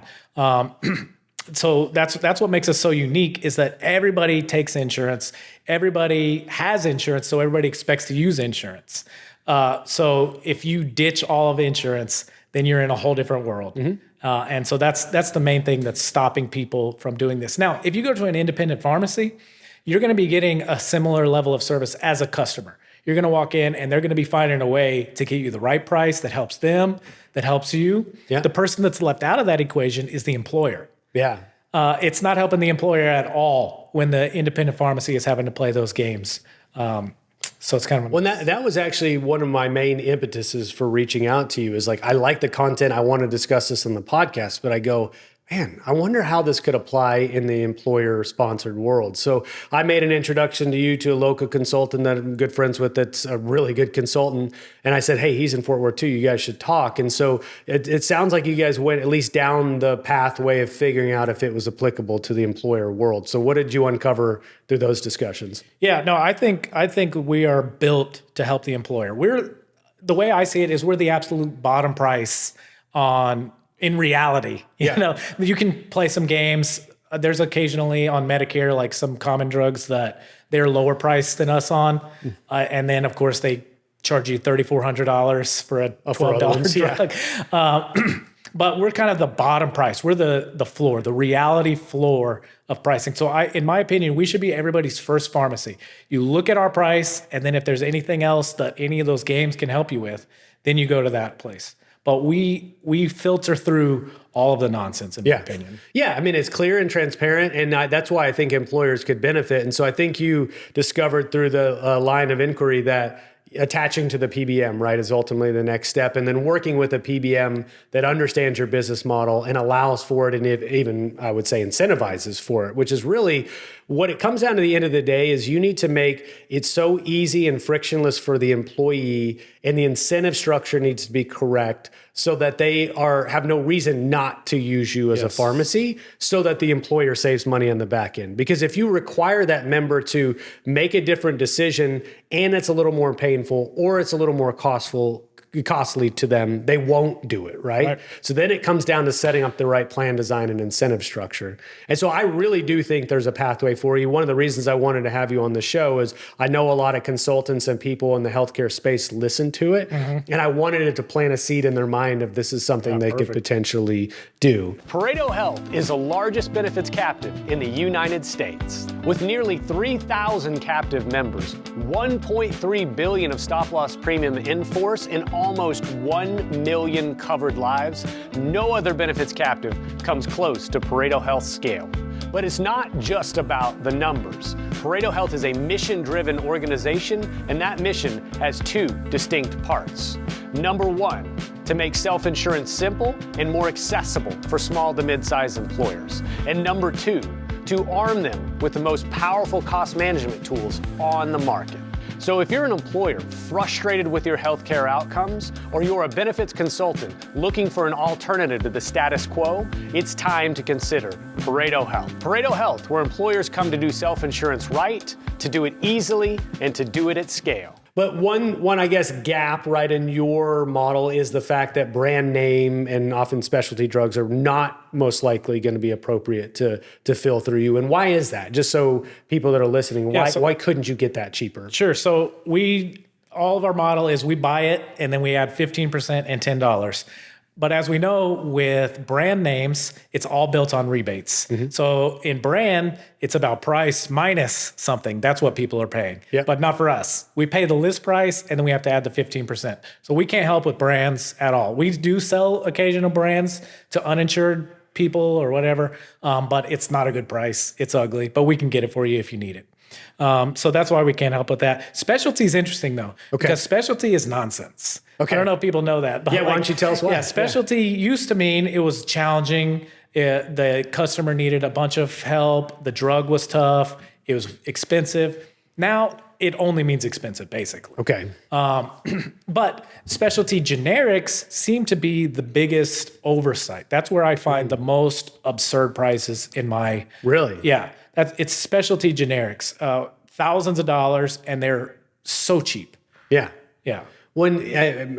So that's what makes us so unique, is that everybody takes insurance. Everybody has insurance, so everybody expects to use insurance. So if you ditch all of insurance, then you're in a whole different world. And so that's the main thing that's stopping people from doing this. Now, if you go to an independent pharmacy, you're going to be getting a similar level of service as a customer. You're going to walk in and they're going to be finding a way to get you the right price that helps them, that helps you. Yeah. The person that's left out of that equation is the employer. Yeah. It's not helping the employer at all when the independent pharmacy is having to play those games. So it's kind of... Well, that was actually one of my main impetuses for reaching out to you, is like, I like the content. I want to discuss this on the podcast, but I go, man, I wonder how this could apply in the employer-sponsored world. So I made an introduction to you to a local consultant that I'm good friends with that's a really good consultant. And I said, hey, he's in Fort Worth too. You guys should talk. And so it sounds like you guys went at least down the pathway of figuring out if it was applicable to the employer world. So what did you uncover through those discussions? Yeah, no, I think we are built to help the employer. The way I see it is we're the absolute bottom price in reality. You know, you can play some games. There's occasionally on Medicare, like some common drugs that they're lower priced than us on. And then of course they charge you $3,400 for a $12 drug. But we're kind of the bottom price. We're the floor, the reality floor of pricing. So in my opinion, we should be everybody's first pharmacy. You look at our price, and then if there's anything else that any of those games can help you with, then you go to that place. But we filter through all of the nonsense, in my opinion. Yeah, I mean, it's clear and transparent, and that's why I think employers could benefit. And so I think you discovered through the line of inquiry that attaching to the PBM, right, is ultimately the next step. And then working with a PBM that understands your business model and allows for it, and even, I would say, incentivizes for it, which is really what it comes down to. The end of the day is you need to make it so easy and frictionless for the employee, and the incentive structure needs to be correct so that they have no reason not to use you as a pharmacy, so that the employer saves money on the back end. Because if you require that member to make a different decision and it's a little more painful or it's a little more costly to them, they won't do it, right? So then it comes down to setting up the right plan design and incentive structure. And so I really do think there's a pathway for you. One of the reasons I wanted to have you on the show is I know a lot of consultants and people in the healthcare space listen to it, and I wanted it to plant a seed in their mind of this is something they could potentially do. Pareto Health is the largest benefits captive in the United States. With nearly 3,000 captive members, $1.3 billion of stop-loss premium in force, and almost 1 million covered lives, no other benefits captive comes close to Pareto Health's scale. But it's not just about the numbers. Pareto Health is a mission-driven organization, and that mission has two distinct parts. Number one, to make self-insurance simple and more accessible for small to mid-sized employers. And number two, to arm them with the most powerful cost management tools on the market. So if you're an employer frustrated with your healthcare outcomes, or you're a benefits consultant looking for an alternative to the status quo, it's time to consider Pareto Health. Pareto Health, where employers come to do self-insurance right, to do it easily, and to do it at scale. But one, I guess, gap right in your model is the fact that brand name and often specialty drugs are not most likely going to be appropriate to fill through you. And why is that? Just so people that are listening, why couldn't you get that cheaper? Sure. So all of our model is we buy it and then we add 15% and $10. But as we know, with brand names, it's all built on rebates. So in brand, it's about price minus something. That's what people are paying, but not for us. We pay the list price and then we have to add the 15%. So we can't help with brands at all. We do sell occasional brands to uninsured people or whatever, but it's not a good price. It's ugly, but we can get it for you if you need it. So that's why we can't help with that. Specialty is interesting though, because specialty is nonsense. Okay. I don't know if people know that. But Yeah, why don't you tell us why? Yeah, specialty used to mean it was challenging. The customer needed a bunch of help. The drug was tough. It was expensive. Now it only means expensive, basically. Okay. But specialty generics seem to be the biggest oversight. That's where I find the most absurd prices in my. Really? Yeah, it's specialty generics, thousands of dollars, and they're so cheap. Yeah. Yeah. When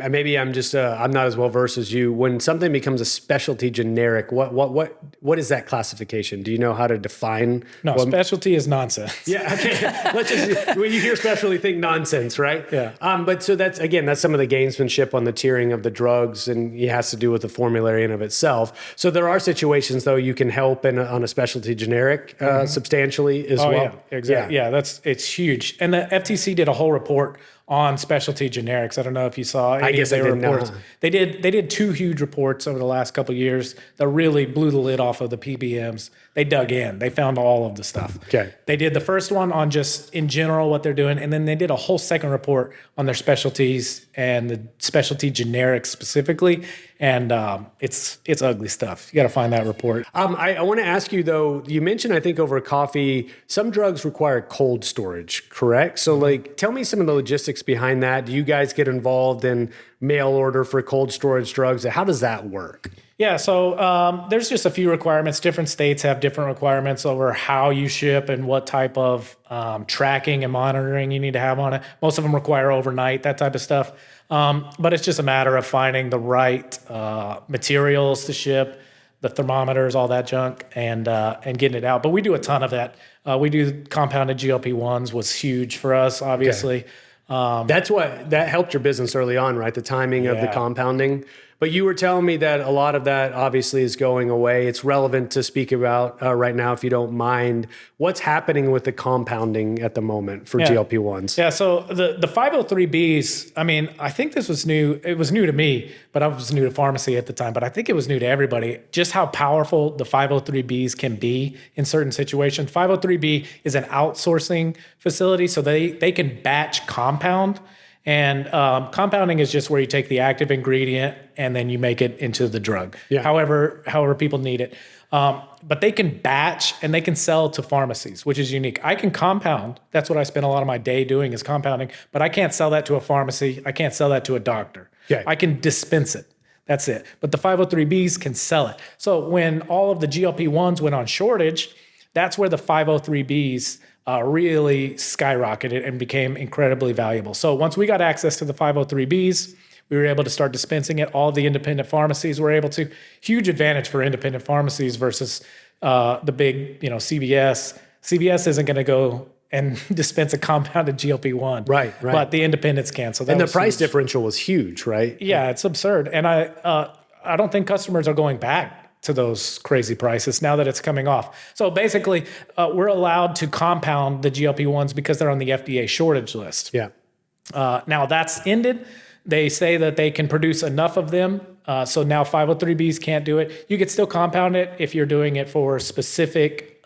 maybe I'm just I'm not as well versed as you. When something becomes a specialty generic, what is that classification? Do you know how to define? No, specialty is nonsense. Yeah. Okay. Let's just when you hear specialty, think nonsense, right? Yeah. But so that's some of the gamesmanship on the tiering of the drugs, and it has to do with the formulary in of itself. So there are situations though you can help on a specialty generic substantially as well. Yeah, exactly. Yeah, it's huge. And the FTC did a whole report on specialty generics. I don't know if you saw any I guess of their I didn't reports. know. They did two huge reports over the last couple of years that really blew the lid off of the PBMs. They dug in. They found all of the stuff. Okay. They did the first one on just in general what they're doing, and then they did a whole second report on their specialties and the specialty generics specifically. And it's ugly stuff. You got to find that report. I want to ask you though. You mentioned I think over coffee, some drugs require cold storage, correct? So like, tell me some of the logistics behind that. Do you guys get involved in mail order for cold storage drugs? How does that work? Yeah, so there's just a few requirements. Different states have different requirements over how you ship and what type of tracking and monitoring you need to have on it. Most of them require overnight, that type of stuff. But it's just a matter of finding the right materials to ship, the thermometers, all that junk, and getting it out. But we do a ton of that. We do compounded GLP-1s was huge for us, obviously. Okay. That helped your business early on, right? The timing of the compounding. But you were telling me that a lot of that obviously is going away. It's relevant to speak about right now, if you don't mind. What's happening with the compounding at the moment for GLP-1s? Yeah, so the 503Bs, I mean, I think this was new. It was new to me, but I was new to pharmacy at the time. But I think it was new to everybody, just how powerful the 503Bs can be in certain situations. 503B is an outsourcing facility, so they can batch compound. And compounding is just where you take the active ingredient and then you make it into the drug, however people need it. But they can batch and they can sell to pharmacies, which is unique. I can compound. That's what I spend a lot of my day doing is compounding. But I can't sell that to a pharmacy. I can't sell that to a doctor. Okay. I can dispense it. That's it. But the 503Bs can sell it. So when all of the GLP-1s went on shortage, that's where the 503Bs really skyrocketed and became incredibly valuable. So once we got access to the 503Bs, we were able to start dispensing it. All the independent pharmacies were able to. Huge advantage for independent pharmacies versus the big, CVS. CVS isn't going to go and dispense a compounded GLP-1. Right. But the independents can. So and the price differential was huge, right? Yeah, it's absurd. And I don't think customers are going back to those crazy prices now that it's coming off. So basically, we're allowed to compound the GLP-1s because they're on the FDA shortage list. Yeah. Now that's ended. They say that they can produce enough of them. So now 503Bs can't do it. You could still compound it if you're doing it for specific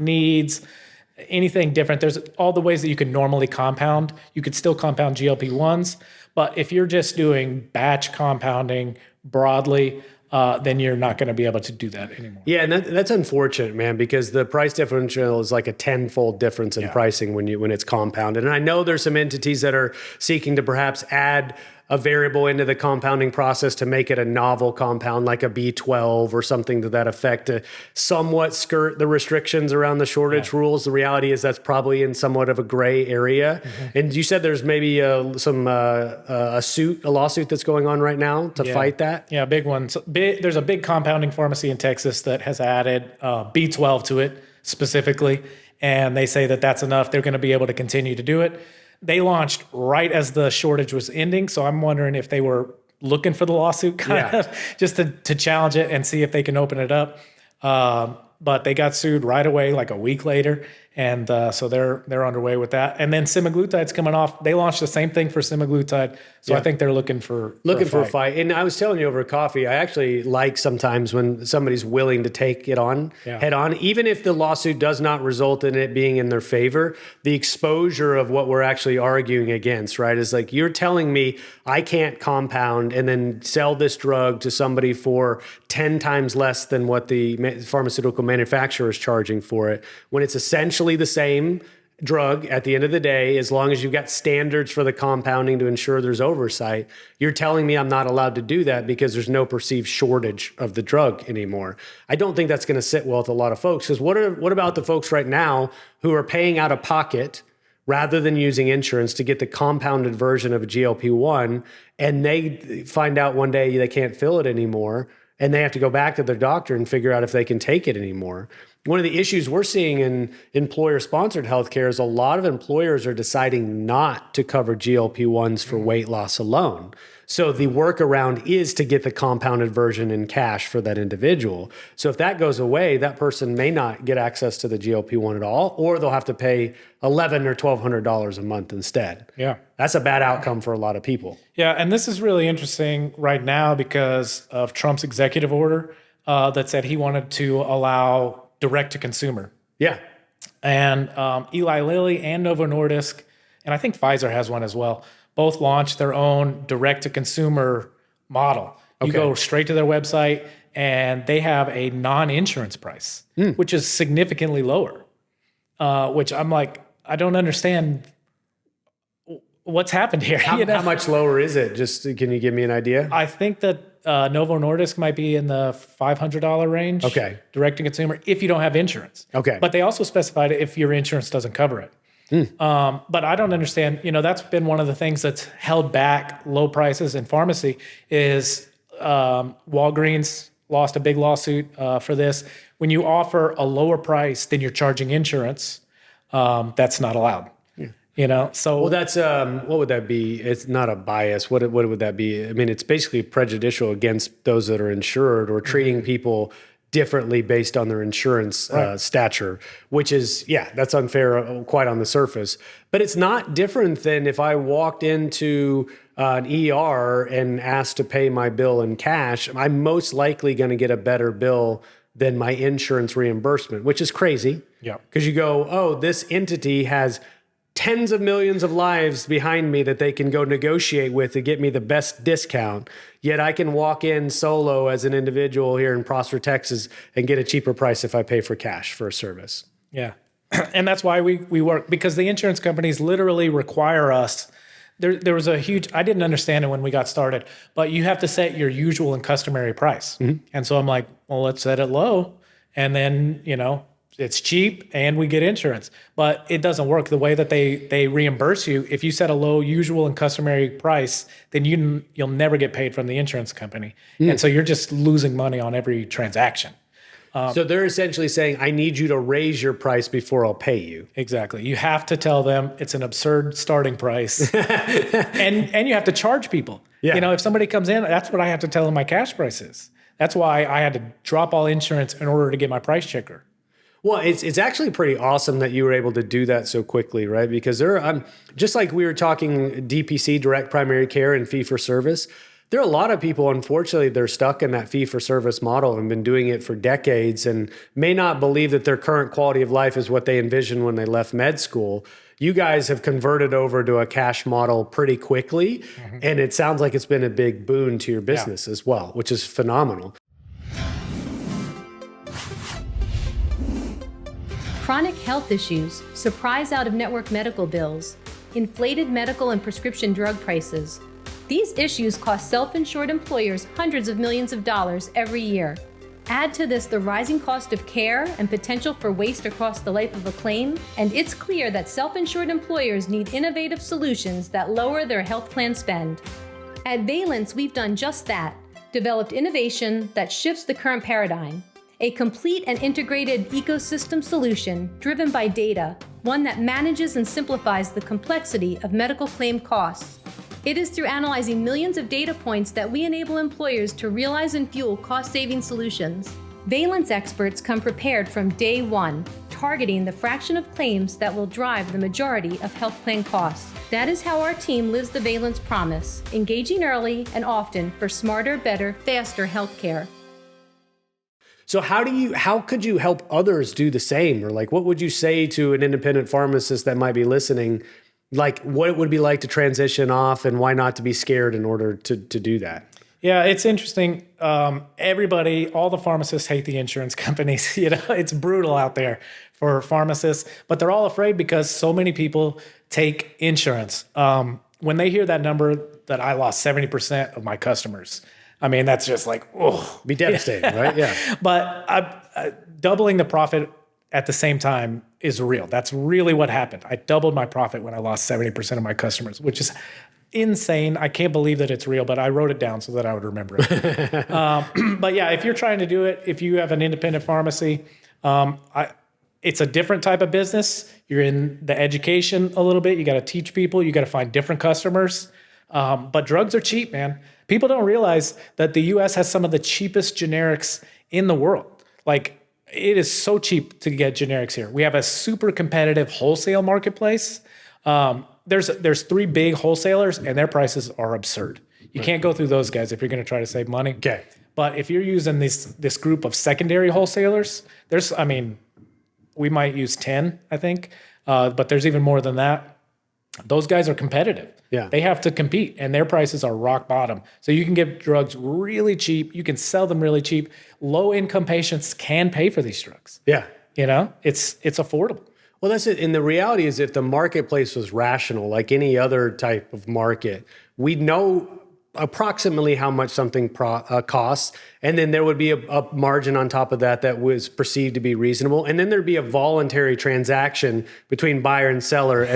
needs, anything different. There's all the ways that you can normally compound. You could still compound GLP-1s. But if you're just doing batch compounding broadly, then you're not going to be able to do that anymore. Yeah, and that's unfortunate, man, because the price differential is like a 10-fold difference in pricing when it's compounded. And I know there's some entities that are seeking to perhaps add a variable into the compounding process to make it a novel compound like a B12 or something to that effect to somewhat skirt the restrictions around the shortage rules. The reality is that's probably in somewhat of a gray area. Mm-hmm. And you said there's maybe a lawsuit that's going on right now to fight that? Yeah, big one. So there's a big compounding pharmacy in Texas that has added B12 to it specifically, and they say that that's enough. They're going to be able to continue to do it. They launched right as the shortage was ending, so I'm wondering if they were looking for the lawsuit kind of just to challenge it and see if they can open it up. But they got sued right away, like a week later, And so they're underway with that. And then semaglutide's coming off. They launched the same thing for semaglutide. So I think they're looking for a fight. And I was telling you over coffee, I actually like sometimes when somebody's willing to take it on head on, even if the lawsuit does not result in it being in their favor, the exposure of what we're actually arguing against, right, is like, you're telling me I can't compound and then sell this drug to somebody for 10 times less than what the pharmaceutical manufacturer is charging for it, when it's essentially the same drug at the end of the day, as long as you've got standards for the compounding to ensure there's oversight. You're telling me I'm not allowed to do that because there's no perceived shortage of the drug anymore. I don't think that's going to sit well with a lot of folks, because what about the folks right now who are paying out of pocket rather than using insurance to get the compounded version of a GLP-1, and they find out one day they can't fill it anymore, and they have to go back to their doctor and figure out if they can take it anymore. One of the issues we're seeing in employer-sponsored healthcare is a lot of employers are deciding not to cover GLP-1s for weight loss alone. So the workaround is to get the compounded version in cash for that individual. So if that goes away, that person may not get access to the GLP-1 at all, or they'll have to pay $1,100 or $1,200 a month instead. Yeah. That's a bad outcome for a lot of people. Yeah, and this is really interesting right now because of Trump's executive order that said he wanted to allow direct to consumer. Yeah. And Eli Lilly and Novo Nordisk, and I think Pfizer has one as well, both launched their own direct to consumer model. You go straight to their website and they have a non-insurance price, which is significantly lower, which I'm like, I don't understand what's happened here. How much lower is it? Just can you give me an idea? I think that Novo Nordisk might be in the $500 range. Okay. Direct to consumer, if you don't have insurance. Okay. But they also specified if your insurance doesn't cover it. But I don't understand, that's been one of the things that's held back low prices in pharmacy is Walgreens lost a big lawsuit for this. When you offer a lower price than you're charging insurance, that's not allowed. So that's what would that be? It's not a bias. What would that be? I mean, it's basically prejudicial against those that are insured or treating people differently based on their insurance stature, which is, that's unfair quite on the surface. But it's not different than if I walked into an ER and asked to pay my bill in cash. I'm most likely going to get a better bill than my insurance reimbursement, which is crazy. Yeah. Because you go, oh, this entity has tens of millions of lives behind me that they can go negotiate with to get me the best discount. Yet I can walk in solo as an individual here in Prosper, Texas, and get a cheaper price if I pay for cash for a service. Yeah. And that's why we work, because the insurance companies literally require us. There was a huge, I didn't understand it when we got started, but you have to set your usual and customary price. And so I'm like, well, let's set it low. And then, it's cheap and we get insurance, but it doesn't work the way that they reimburse you. If you set a low usual and customary price, then you'll never get paid from the insurance company. And so you're just losing money on every transaction. So they're essentially saying, I need you to raise your price before I'll pay you. Exactly. You have to tell them it's an absurd starting price and you have to charge people. Yeah. If somebody comes in, that's what I have to tell them my cash price is. That's why I had to drop all insurance in order to get my price checker. Well, it's actually pretty awesome that you were able to do that so quickly, right? Because just like we were talking DPC, direct primary care, and fee for service, there are a lot of people, unfortunately, they're stuck in that fee for service model and been doing it for decades and may not believe that their current quality of life is what they envisioned when they left med school. You guys have converted over to a cash model pretty quickly, and it sounds like it's been a big boon to your business as well, which is phenomenal. Chronic health issues, surprise out-of-network medical bills, inflated medical and prescription drug prices. These issues cost self-insured employers hundreds of millions of dollars every year. Add to this the rising cost of care and potential for waste across the life of a claim, and it's clear that self-insured employers need innovative solutions that lower their health plan spend. At Valence, we've done just that, developed innovation that shifts the current paradigm. A complete and integrated ecosystem solution driven by data, one that manages and simplifies the complexity of medical claim costs. It is through analyzing millions of data points that we enable employers to realize and fuel cost-saving solutions. Valence experts come prepared from day one, targeting the fraction of claims that will drive the majority of health plan costs. That is how our team lives the Valence promise, engaging early and often for smarter, better, faster healthcare. So how could you help others do the same? Or like, what would you say to an independent pharmacist that might be listening? Like what it would be like to transition off and why not to be scared in order to do that? Yeah, it's interesting. Everybody, all the pharmacists hate the insurance companies. It's brutal out there for pharmacists, but they're all afraid because so many people take insurance. When they hear that number that I lost 70% of my customers, I mean, that's just like, oh. Be devastating, right? Yeah. But doubling the profit at the same time is real. That's really what happened. I doubled my profit when I lost 70% of my customers, which is insane. I can't believe that it's real, but I wrote it down so that I would remember it. But yeah, if you're trying to do it, if you have an independent pharmacy, it's a different type of business. You're in the education a little bit. You got to teach people. You got to find different customers. But drugs are cheap, man. People don't realize that the U.S. has some of the cheapest generics in the world. Like, it is so cheap to get generics here. We have a super competitive wholesale marketplace. There's 3 big wholesalers, and their prices are absurd. You can't go through those guys if you're going to try to save money. Okay. But if you're using this group of secondary wholesalers, we might use 10, I think, but there's even more than that. Those guys are competitive. Yeah. They have to compete, and their prices are rock bottom. So you can get drugs really cheap. You can sell them really cheap. Low-income patients can pay for these drugs. Yeah. It's affordable. Well, that's it. And the reality is if the marketplace was rational, like any other type of market, we'd know approximately how much something costs. And then there would be a margin on top of that was perceived to be reasonable. And then there'd be a voluntary transaction between buyer and seller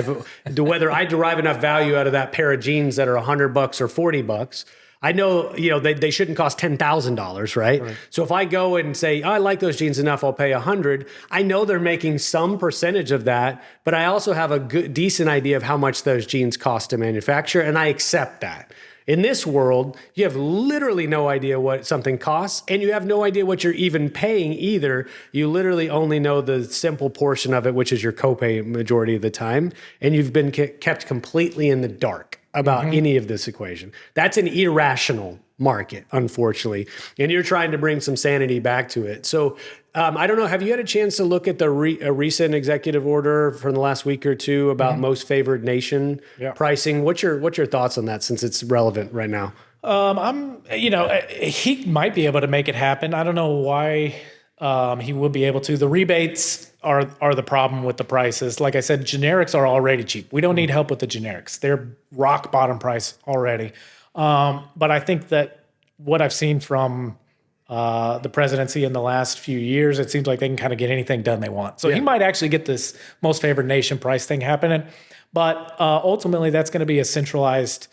whether I derive enough value out of that pair of jeans that are $100 or $40. I know, they shouldn't cost $10,000, right? So if I go and say, I like those jeans enough, I'll pay $100. I know they're making some percentage of that, but I also have a decent idea of how much those jeans cost to manufacture, and I accept that. In this world, you have literally no idea what something costs, and you have no idea what you're even paying either. You literally only know the simple portion of it, which is your copay majority of the time, and you've been kept completely in the dark about any of this equation. That's an irrational market, unfortunately, and you're trying to bring some sanity back to it. So I don't know, have you had a chance to look at the recent executive order from the last week or two about most favored nation pricing? What's your thoughts on that, since it's relevant right now? He might be able to make it happen. I don't know why he would be able to. The rebates are the problem with the prices. Like I said, generics are already cheap. We don't need help with the generics. They're rock bottom price already. But I think that what I've seen from the presidency in the last few years, it seems like they can kind of get anything done they want. So he might actually get this most favored nation price thing happening. But ultimately, that's going to be a centralized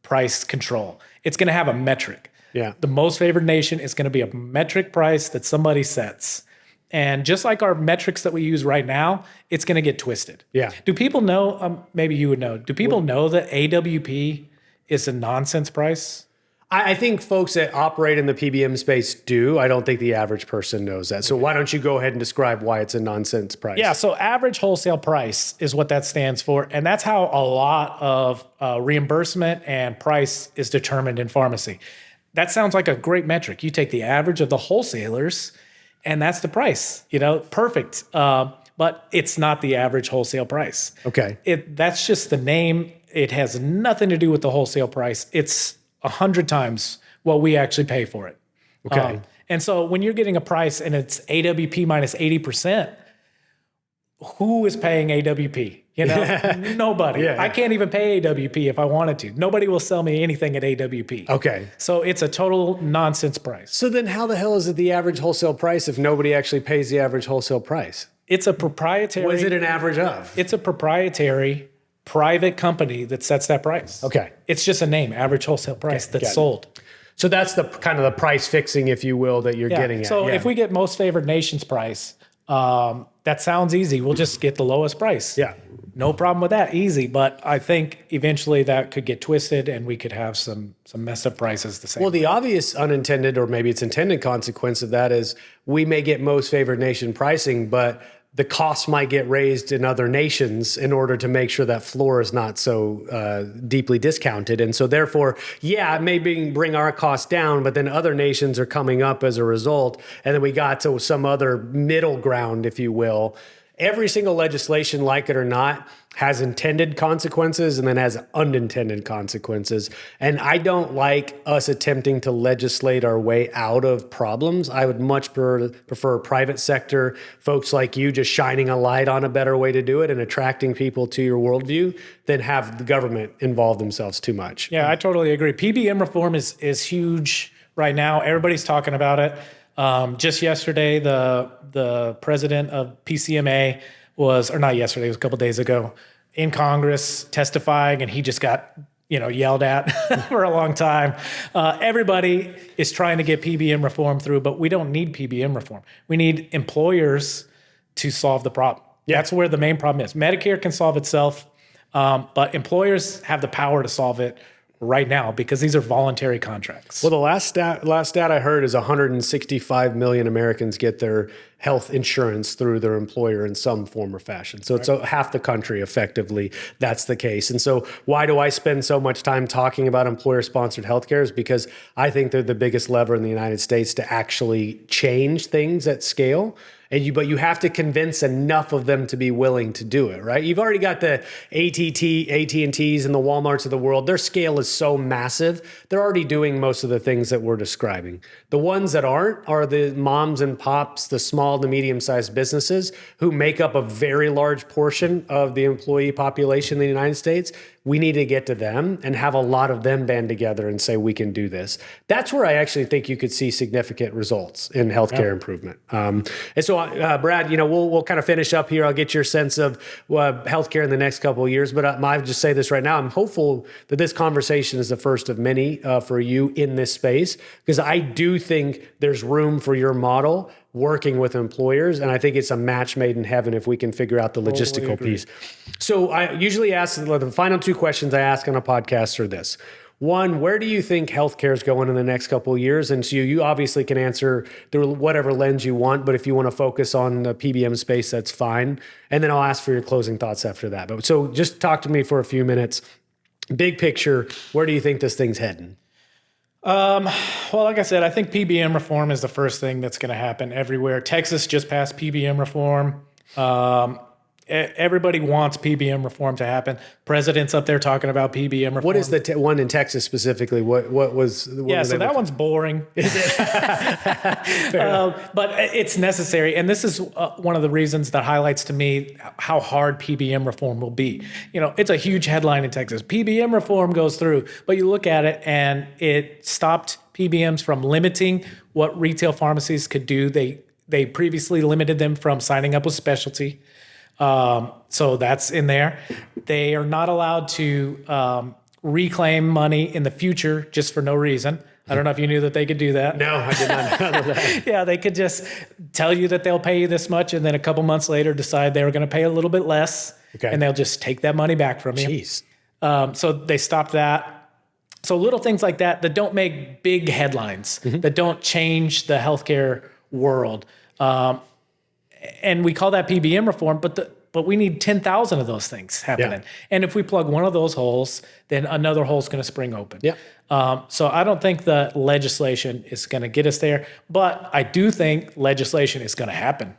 price control. It's going to have a metric. Yeah. The most favored nation is going to be a metric price that somebody sets. And just like our metrics that we use right now, it's going to get twisted. Yeah. Do people know, maybe you would know, do people know that AWP is a nonsense price? I think folks that operate in the PBM space do. I don't think the average person knows that. So why don't you go ahead and describe why it's a nonsense price? Yeah, so average wholesale price is what that stands for. And that's how a lot of reimbursement and price is determined in pharmacy. That sounds like a great metric. You take the average of the wholesalers, and that's the price, perfect. But it's not the average wholesale price. Okay. That's just the name. It has nothing to do with the wholesale price. It's 100 times what we actually pay for it. Okay. And so when you're getting a price and it's AWP minus 80%, who is paying AWP? Nobody. Yeah. I can't even pay AWP if I wanted to. Nobody will sell me anything at AWP. Okay. So it's a total nonsense price. So then how the hell is it the average wholesale price if nobody actually pays the average wholesale price? It's a proprietary. What is it an average of? It's a proprietary private company that sets that price. Okay. It's just a name, average wholesale price that's sold. So that's the kind of the price fixing, if you will, that you're getting at. So if we get most favored nations price, that sounds easy. We'll just get the lowest price. Yeah. No problem with that. Easy. But I think eventually that could get twisted and we could have some messed up prices the same. Well, the obvious unintended, or maybe it's intended consequence of that is we may get most favored nation pricing, but the costs might get raised in other nations in order to make sure that floor is not so deeply discounted. And so therefore, yeah, it may bring our costs down, but then other nations are coming up as a result. And then we got to some other middle ground, if you will. Every single legislation, like it or not, has intended consequences and then has unintended consequences. And I don't like us attempting to legislate our way out of problems. I would much prefer private sector, folks like you just shining a light on a better way to do it and attracting people to your worldview than have the government involve themselves too much. Yeah, I totally agree. PBM reform is huge right now. Everybody's talking about it. Just yesterday, the president of PCMA was, or not yesterday, it was a couple days ago, in Congress testifying, and he just got, yelled at for a long time. Everybody is trying to get PBM reform through, but we don't need PBM reform. We need employers to solve the problem. Yeah. That's where the main problem is. Medicare can solve itself, but employers have the power to solve it right now because these are voluntary contracts. Well, the last stat I heard is 165 million Americans get their health insurance through their employer in some form or fashion. So it's half the country, effectively, that's the case. And so why do I spend so much time talking about employer-sponsored healthcare is because I think they're the biggest lever in the United States to actually change things at scale. But you have to convince enough of them to be willing to do it, right? You've already got the AT&Ts and the Walmarts of the world. Their scale is so massive. They're already doing most of the things that we're describing. The ones that aren't are the moms and pops, the small to medium-sized businesses who make up a very large portion of the employee population in the United States. We need to get to them and have a lot of them band together and say, we can do this. That's where I actually think you could see significant results in healthcare improvement. And so, Brad, we'll kind of finish up here. I'll get your sense of healthcare in the next couple of years. But I'll just say this right now. I'm hopeful that this conversation is the first of many for you in this space, because I do think there's room for your model working with employers. And I think it's a match made in heaven if we can figure out the logistical piece. So I usually ask, the final two questions I ask on a podcast are this. One, where do you think healthcare is going in the next couple of years? And so you obviously can answer through whatever lens you want, but if you want to focus on the PBM space, that's fine. And then I'll ask for your closing thoughts after that. But so just talk to me for a few minutes. Big picture, where do you think this thing's heading? Well, like I said, I think PBM reform is the first thing that's going to happen everywhere. Texas just passed PBM reform. Everybody wants PBM reform to happen. President's up there talking about PBM reform. What is the one in Texas specifically? What was? So that one's boring. Is it? But it's necessary, and this is one of the reasons that highlights to me how hard PBM reform will be. It's a huge headline in Texas. PBM reform goes through, but you look at it, and it stopped PBMs from limiting what retail pharmacies could do. They previously limited them from signing up with specialty. So that's in there. They are not allowed to reclaim money in the future just for no reason. I don't know if you knew that they could do that. No, I did not know that. Yeah, they could just tell you that they'll pay you this much, and then a couple months later decide they were going to pay a little bit less, and they'll just take that money back from you. Jeez. So they stopped that. So little things like that don't make big headlines, that don't change the healthcare world. And we call that PBM reform, but we need 10,000 of those things happening. Yeah. And if we plug one of those holes, then another hole is going to spring open. Yeah. So I don't think the legislation is going to get us there, but I do think legislation is going to happen.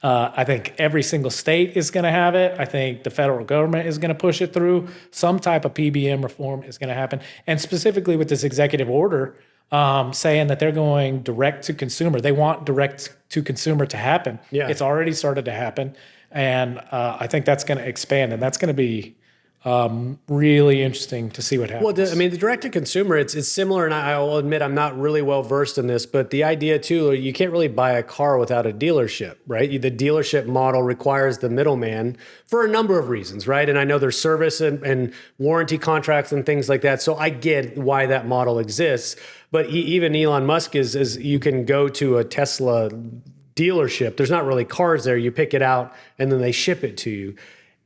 I think every single state is going to have it. I think the federal government is going to push it through. Some type of PBM reform is going to happen. And specifically with this executive order, saying that they're going direct to consumer. They want direct to consumer to happen. Yeah. It's already started to happen. And I think that's going to expand, and that's going to be really interesting to see what happens. Well, the direct to consumer, it's similar, and I will admit I'm not really well versed in this, but the idea too, you can't really buy a car without a dealership, right? The dealership model requires the middleman for a number of reasons, right? And I know there's service and warranty contracts and things like that, so I get why that model exists. But even Elon Musk is you can go to a Tesla dealership. There's not really cars there. You pick it out and then they ship it to you.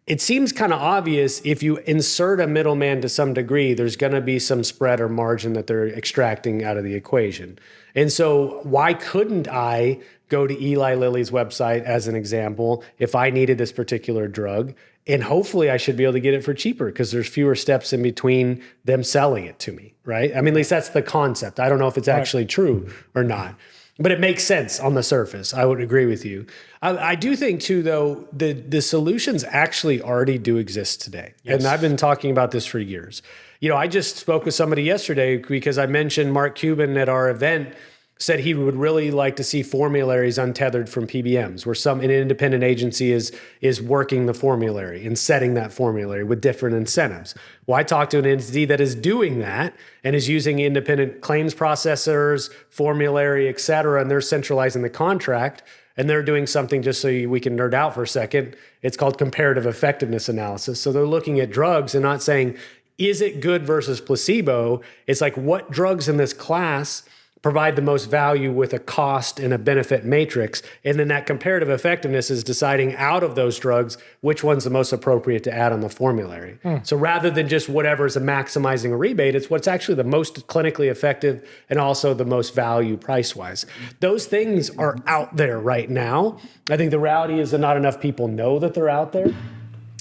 It seems kind of obvious if you insert a middleman to some degree, there's going to be some spread or margin that they're extracting out of the equation. And so why couldn't I go to Eli Lilly's website as an example if I needed this particular drug. And hopefully I should be able to get it for cheaper because there's fewer steps in between them selling it to me, right? I mean, at least that's the concept. I don't know if it's actually true or not, but it makes sense on the surface. I would agree with you. I do think too, though, the solutions actually already do exist today. Yes. And I've been talking about this for years. I just spoke with somebody yesterday because I mentioned Mark Cuban at our event said he would really like to see formularies untethered from PBMs, where an independent agency is working the formulary and setting that formulary with different incentives. Well, I talked to an entity that is doing that and is using independent claims processors, formulary, et cetera, and they're centralizing the contract. And they're doing something, just so we can nerd out for a second, it's called comparative effectiveness analysis. So they're looking at drugs and not saying, is it good versus placebo? It's like, what drugs in this class provide the most value with a cost and a benefit matrix. And then that comparative effectiveness is deciding out of those drugs, which one's the most appropriate to add on the formulary. So rather than just whatever is maximizing a rebate, it's what's actually the most clinically effective and also the most value price-wise. Those things are out there right now. I think the reality is that not enough people know that they're out there.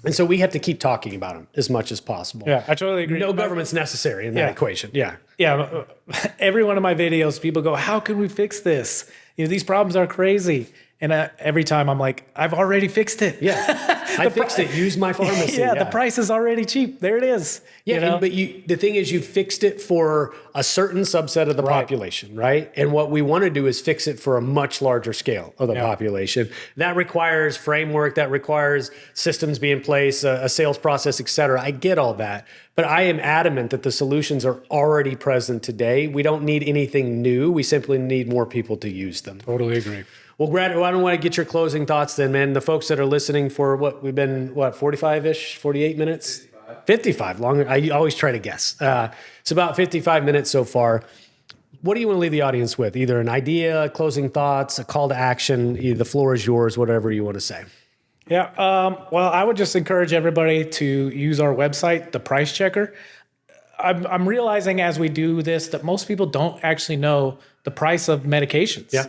And so we have to keep talking about them as much as possible. Yeah, I totally agree. No government's necessary in that equation. Yeah. Yeah. Every one of my videos, people go, how can we fix this? These problems are crazy. And every time I'm like, I've already fixed it. Yeah, I fixed it. Use my pharmacy. The price is already cheap. There it is. Yeah, but the thing is, you fixed it for a certain subset of the population, right? And what we want to do is fix it for a much larger scale of the population. That requires framework. That requires systems be in place, a sales process, et cetera. I get all that. But I am adamant that the solutions are already present today. We don't need anything new. We simply need more people to use them. Totally agree. Well, Brad, I don't want to get your closing thoughts then, man. The folks that are listening for we've been, 45-ish, 48 minutes? 55, longer. I always try to guess. It's about 55 minutes so far. What do you want to leave the audience with? Either an idea, closing thoughts, a call to action. The floor is yours, whatever you want to say. Yeah. Well, I would just encourage everybody to use our website, the Price Checker. I'm realizing as we do this that most people don't actually know the price of medications. Yeah.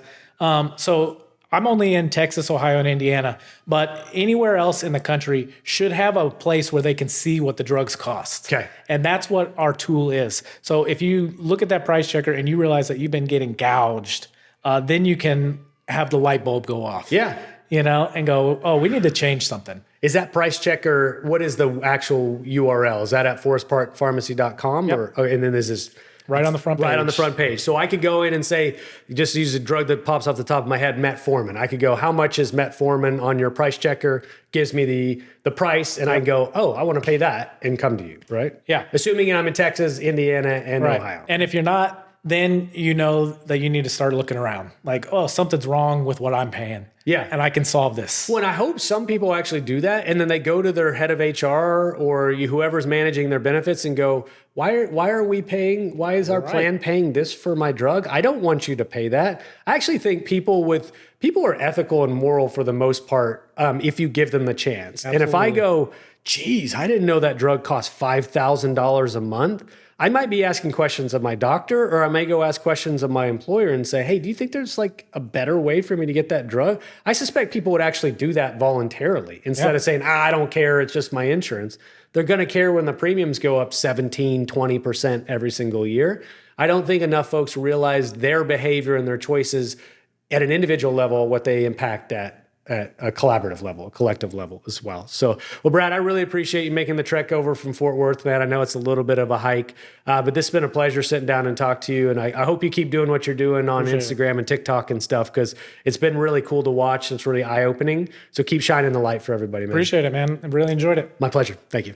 So I'm only in Texas, Ohio, and Indiana, but anywhere else in the country should have a place where they can see what the drugs cost. Okay. And that's what our tool is. So if you look at that price checker and you realize that you've been getting gouged, then you can have the light bulb go off. Yeah. And go, oh, we need to change something. Is that price checker, what is the actual URL? Is that at forestparkpharmacy.com? Yep. And then this is right on the front page. Right on the front page. So I could go in and say, just use a drug that pops off the top of my head, metformin. I could go, how much is metformin on your price checker? Gives me the price, and I go, oh, I want to pay that, and come to you, right? Yeah. Assuming I'm in Texas, Indiana, and Ohio. And if you're not, then you know that you need to start looking around. Like, oh, something's wrong with what I'm paying. Yeah. And I can solve this. Well, and I hope some people actually do that, and then they go to their head of HR or whoever's managing their benefits and go, why are we paying? Why is our plan paying this for my drug? I don't want you to pay that. I actually think people are ethical and moral for the most part if you give them the chance. Absolutely. And if I go, geez, I didn't know that drug cost $5,000 a month, I might be asking questions of my doctor, or I may go ask questions of my employer and say, hey, do you think there's like a better way for me to get that drug? I suspect people would actually do that voluntarily instead of saying, I don't care, it's just my insurance. They're going to care when the premiums go up 17, 20% every single year. I don't think enough folks realize their behavior and their choices at an individual level, what they impact at a collaborative level, a collective level as well. So, well, Brad, I really appreciate you making the trek over from Fort Worth, man. I know it's a little bit of a hike, but this has been a pleasure sitting down and talk to you. And I hope you keep doing what you're doing on Instagram and TikTok and stuff, because it's been really cool to watch. It's really eye-opening. So keep shining the light for everybody, man. Appreciate it, man. I really enjoyed it. My pleasure. Thank you.